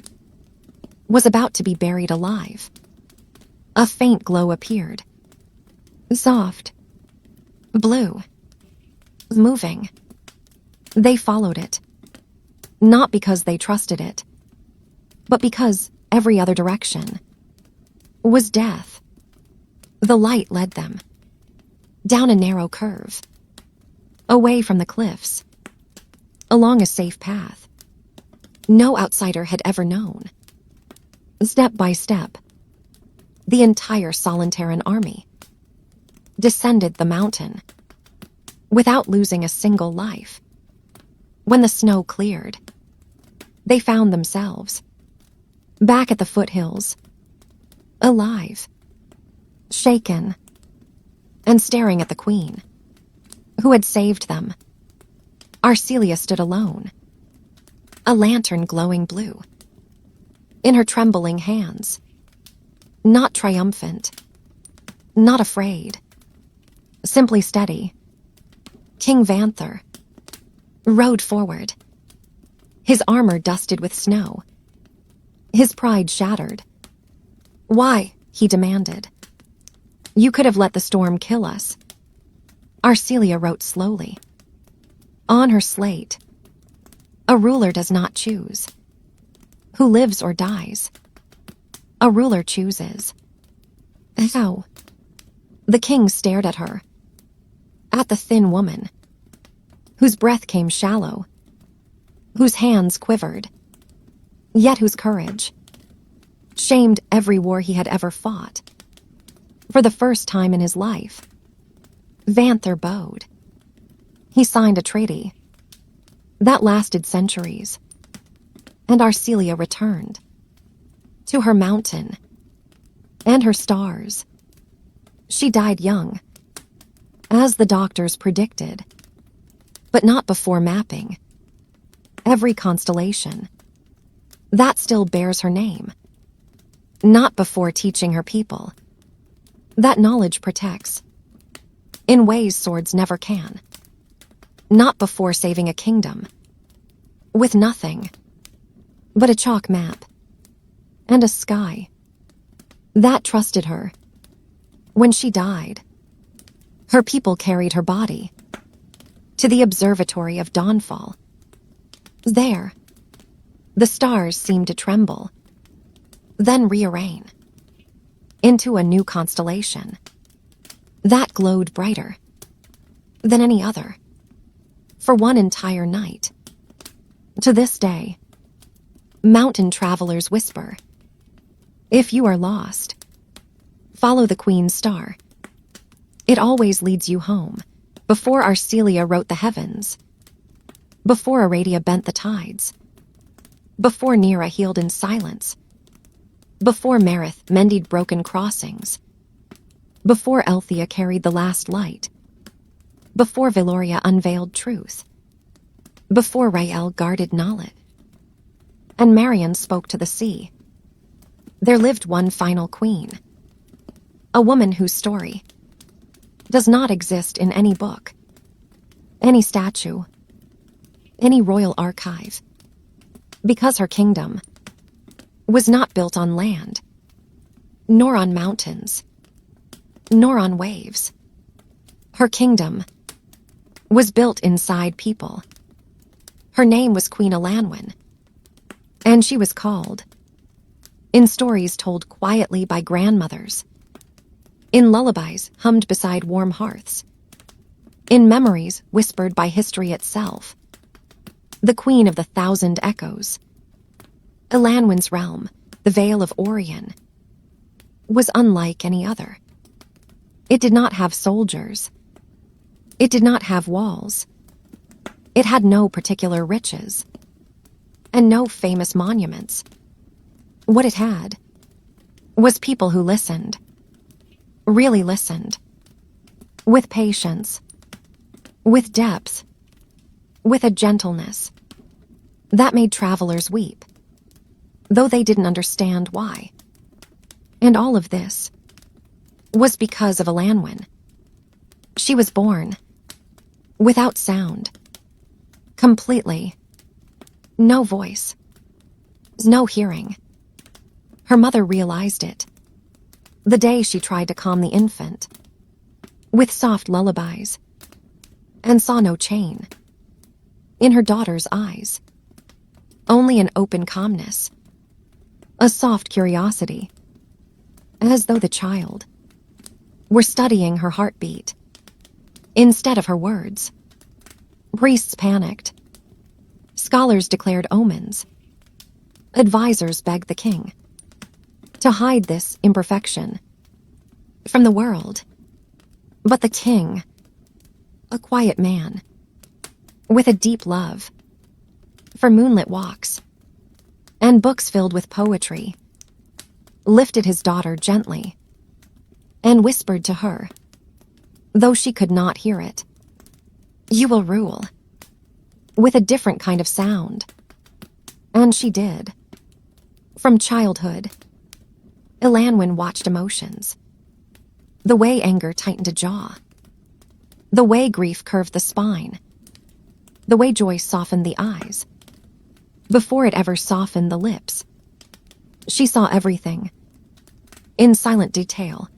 was about to be buried alive, a faint glow appeared. Soft, blue, moving. They followed it, not because they trusted it, but because every other direction was death. The light led them down a narrow curve, away from the cliffs, along a safe path no outsider had ever known. Step by step, the entire Solentaran army descended the mountain without losing a single life. When the snow cleared, they found themselves back at the foothills, alive, shaken, and staring at the queen who had saved them. Arcelia stood alone, a lantern glowing blue in her trembling hands. Not triumphant, not afraid, simply steady. King Vanther rode forward, his armor dusted with snow, his pride shattered. "Why?" he demanded. "You could have let the storm kill us." Arcelia wrote slowly on her slate, "A ruler does not choose who lives or dies. A ruler chooses how." The king stared at her, at the thin woman, whose breath came shallow, whose hands quivered, yet whose courage shamed every war he had ever fought. For the first time in his life, Vanther bowed. He signed a treaty that lasted centuries, and Arcelia returned to her mountain and her stars. She died young, as the doctors predicted, but not before mapping every constellation that still bears her name, not before teaching her people that knowledge protects in ways swords never can, not before saving a kingdom with nothing but a chalk map and a sky that trusted her. When she died, her people carried her body to the observatory of dawnfall. There, the stars seemed to tremble, then rearrange into a new constellation that glowed brighter than any other for one entire night. To this day, mountain travelers whisper, if you are lost, follow the Queen's star. It always leads you home. Before Arcelia wrote the heavens, before Aradia bent the tides, before Nera healed in silence, before Marith mended broken crossings, before Elthia carried the last light, before Veloria unveiled truth, before Rael guarded knowledge, and Marion spoke to the sea, there lived one final queen, a woman whose story does not exist in any book, any statue, any royal archive, because her kingdom was not built on land, nor on mountains, nor on waves. Her kingdom was built inside people. Her name was Queen Elanwen, and she was called, in stories told quietly by grandmothers, in lullabies hummed beside warm hearths, in memories whispered by history itself, the Queen of the Thousand Echoes. Elanwen's realm, the Vale of Orion, was unlike any other. It did not have soldiers. It did not have walls. It had no particular riches, and no famous monuments. What it had was people who listened, really listened, with patience, with depth, with a gentleness that made travelers weep, though they didn't understand why. And all of this was because of Elanwen. She was born without sound, completely, no voice, no hearing. Her mother realized it the day she tried to calm the infant with soft lullabies and saw no chain in her daughter's eyes, only an open calmness, a soft curiosity, as though the child were studying her heartbeat instead of her words. Priests panicked. Scholars declared omens. Advisors begged the king to hide this imperfection from the world. But the king, a quiet man, with a deep love for moonlit walks and books filled with poetry, lifted his daughter gently and whispered to her, though she could not hear it, "You will rule," with a different kind of sound. And she did. From childhood, Elanwen watched emotions. The way anger tightened a jaw. The way grief curved the spine. The way joy softened the eyes. Before it ever softened the lips. She saw everything, in silent detail,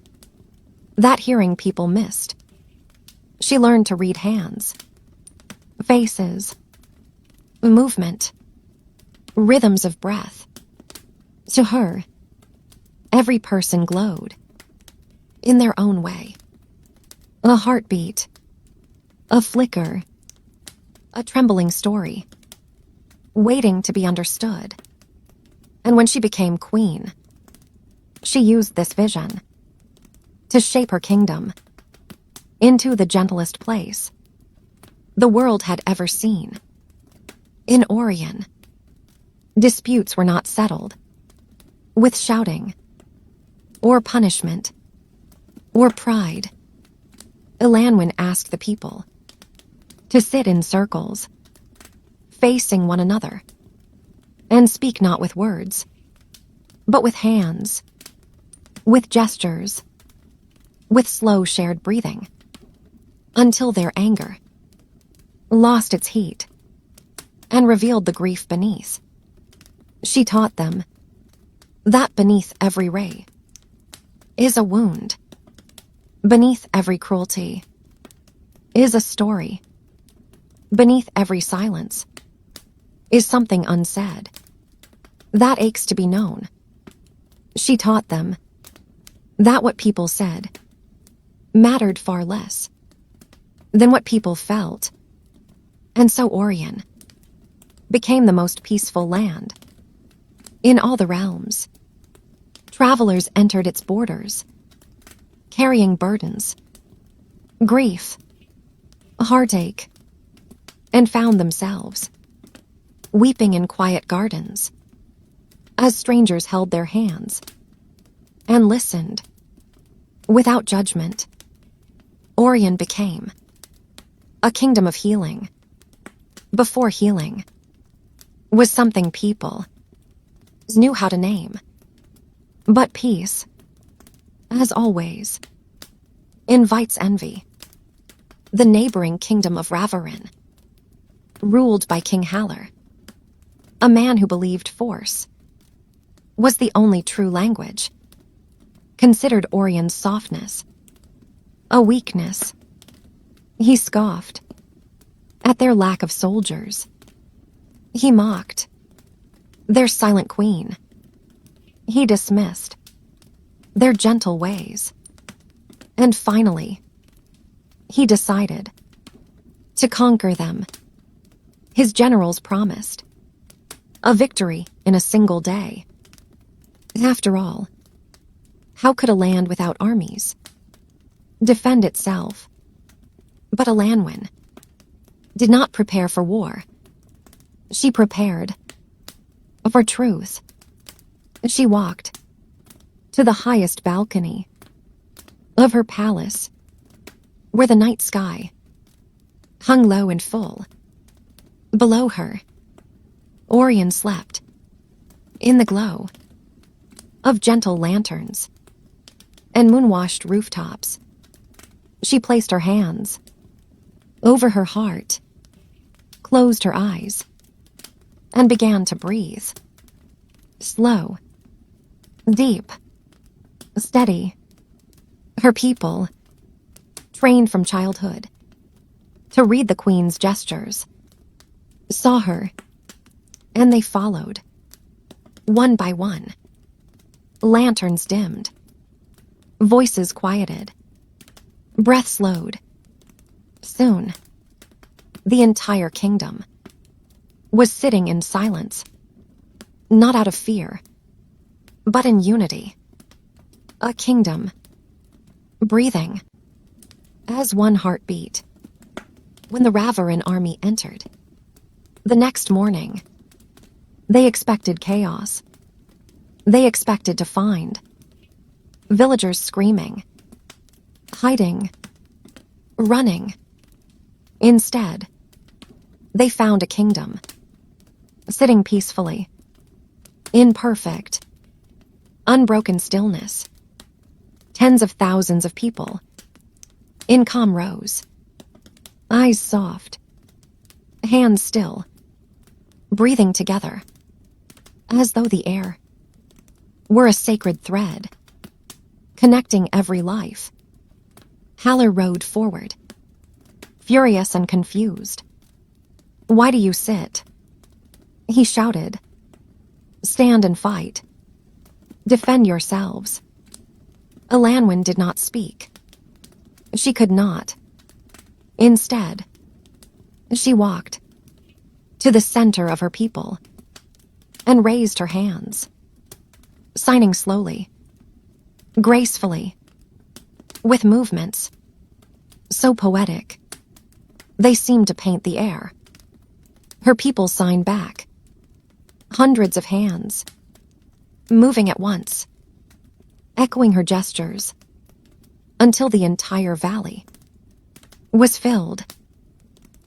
that hearing people missed. She learned to read hands, faces, movement, rhythms of breath. To her, every person glowed, in their own way. A heartbeat, a flicker, a trembling story, waiting to be understood. And when she became queen, she used this vision to shape her kingdom into the gentlest place the world had ever seen. In Orion, disputes were not settled with shouting, or punishment, or pride. Elanwen asked the people to sit in circles, facing one another, and speak not with words, but with hands, with gestures, with slow shared breathing, until their anger lost its heat and revealed the grief beneath. She taught them that beneath every ray is a wound, beneath every cruelty is a story, Beneath every silence is something unsaid that aches to be known. She taught them that what people said mattered far less than what people felt, and so Orion became the most peaceful land in all the realms. Travelers entered its borders, carrying burdens, grief, heartache, and found themselves weeping in quiet gardens as strangers held their hands and listened without judgment. Orion became a kingdom of healing before healing was something people knew how to name. But peace, as always, invites envy. The neighboring kingdom of Ravarin, ruled by King Haller, a man who believed force was the only true language, considered Orion's softness a weakness. He scoffed at their lack of soldiers. He mocked their silent queen. He dismissed their gentle ways. And finally, he decided to conquer them. His generals promised a victory in a single day. After all, how could a land without armies defend itself? But Elanwen did not prepare for war. She prepared for truth. She walked to the highest balcony of her palace, where the night sky hung low and full. Below her, Orion slept in the glow of gentle lanterns and moon-washed rooftops. She placed her hands over her heart, closed her eyes, and began to breathe. Slow, deep, steady. Her people, trained from childhood to read the queen's gestures, saw her, and they followed, one by one. Lanterns dimmed, voices quieted, breath slowed. Soon, the entire kingdom was sitting in silence, not out of fear, but in unity. A kingdom, breathing as one heartbeat. When the Ravarin army entered, the next morning, they expected chaos. They expected to find villagers screaming, hiding, running. Instead, they found a kingdom, sitting peacefully, in perfect, unbroken stillness. Tens of thousands of people, in calm rows, eyes soft, hands still, breathing together, as though the air were a sacred thread, connecting every life. Haller rode forward, furious and confused. "Why do you sit?" he shouted. "Stand and fight. Defend yourselves." Elanwen did not speak. She could not. Instead, she walked to the center of her people and raised her hands, signing slowly, gracefully, with movements so poetic they seemed to paint the air. Her people signed back, hundreds of hands, moving at once, echoing her gestures, until the entire valley was filled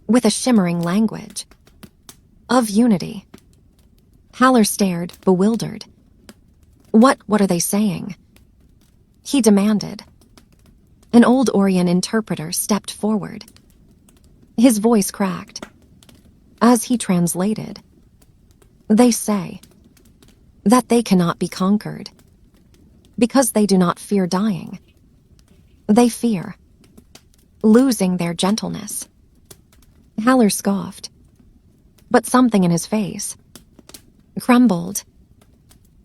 with a shimmering language of unity. Haller stared, bewildered. What are they saying?" he demanded. An old Orion interpreter stepped forward. His voice cracked as he translated. "They say that they cannot be conquered because they do not fear dying. They fear losing their gentleness. Haller scoffed, but something in his face crumbled.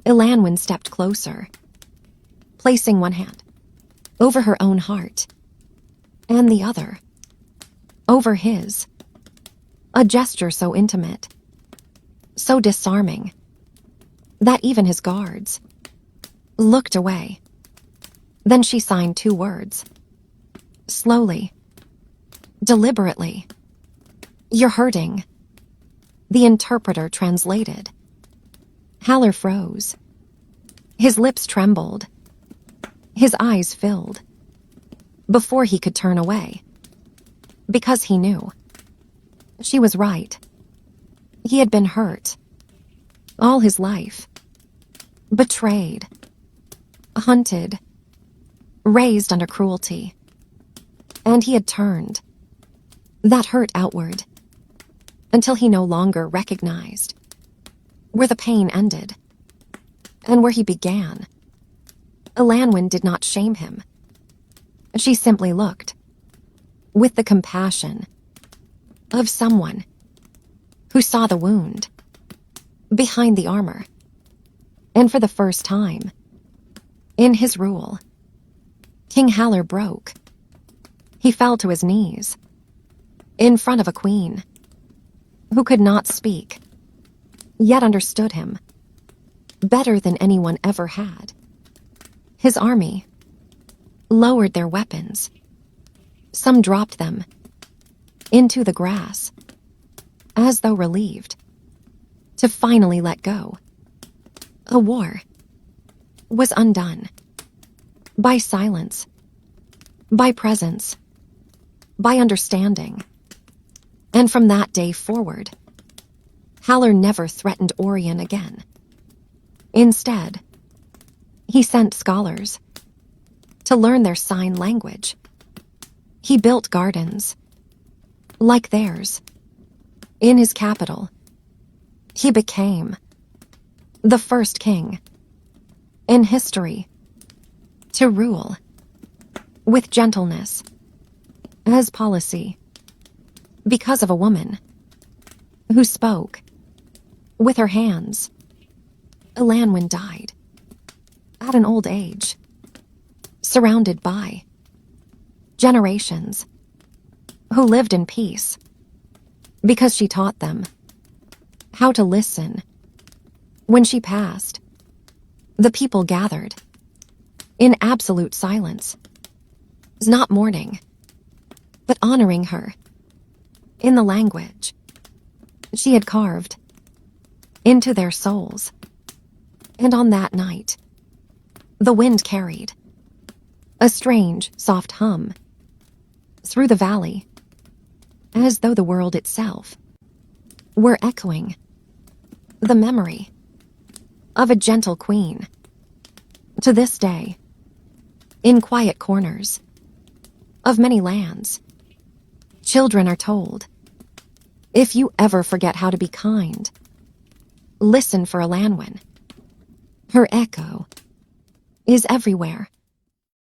Elanwen stepped closer, placing one hand over her own heart and the other over his. A gesture so intimate, so disarming, that even his guards looked away. Then she signed 2 words. Slowly, deliberately. "You're hurting." The interpreter translated. Haller froze. His lips trembled. His eyes filled. Before he could turn away. Because he knew. She was right. He had been hurt. All his life. Betrayed. Hunted. Raised under cruelty. And he had turned. That hurt outward. Until he no longer recognized where the pain ended and where he began. Elanwen did not shame him. She simply looked with the compassion of someone who saw the wound behind the armor. And for the first time in his rule, King Haller broke. He fell to his knees in front of a queen who could not speak, yet understood him better than anyone ever had. His army lowered their weapons. Some dropped them into the grass, as though relieved to finally let go. A war was undone by silence, by presence, by understanding. And from that day forward, Haller never threatened Orion again. Instead, he sent scholars to learn their sign language. He built gardens like theirs in his capital. He became the first king in history to rule with gentleness as policy, because of a woman who spoke with her hands. Elanwen died at an old age, surrounded by generations who lived in peace because she taught them how to listen. When she passed, the people gathered in absolute silence, not mourning, but honoring her in the language she had carved into their souls. And on that night, the wind carried a strange, soft hum through the valley, as though the world itself were echoing the memory of a gentle queen. To this day, in quiet corners of many lands, children are told, if you ever forget how to be kind, listen for Elanwen. Her echo is everywhere.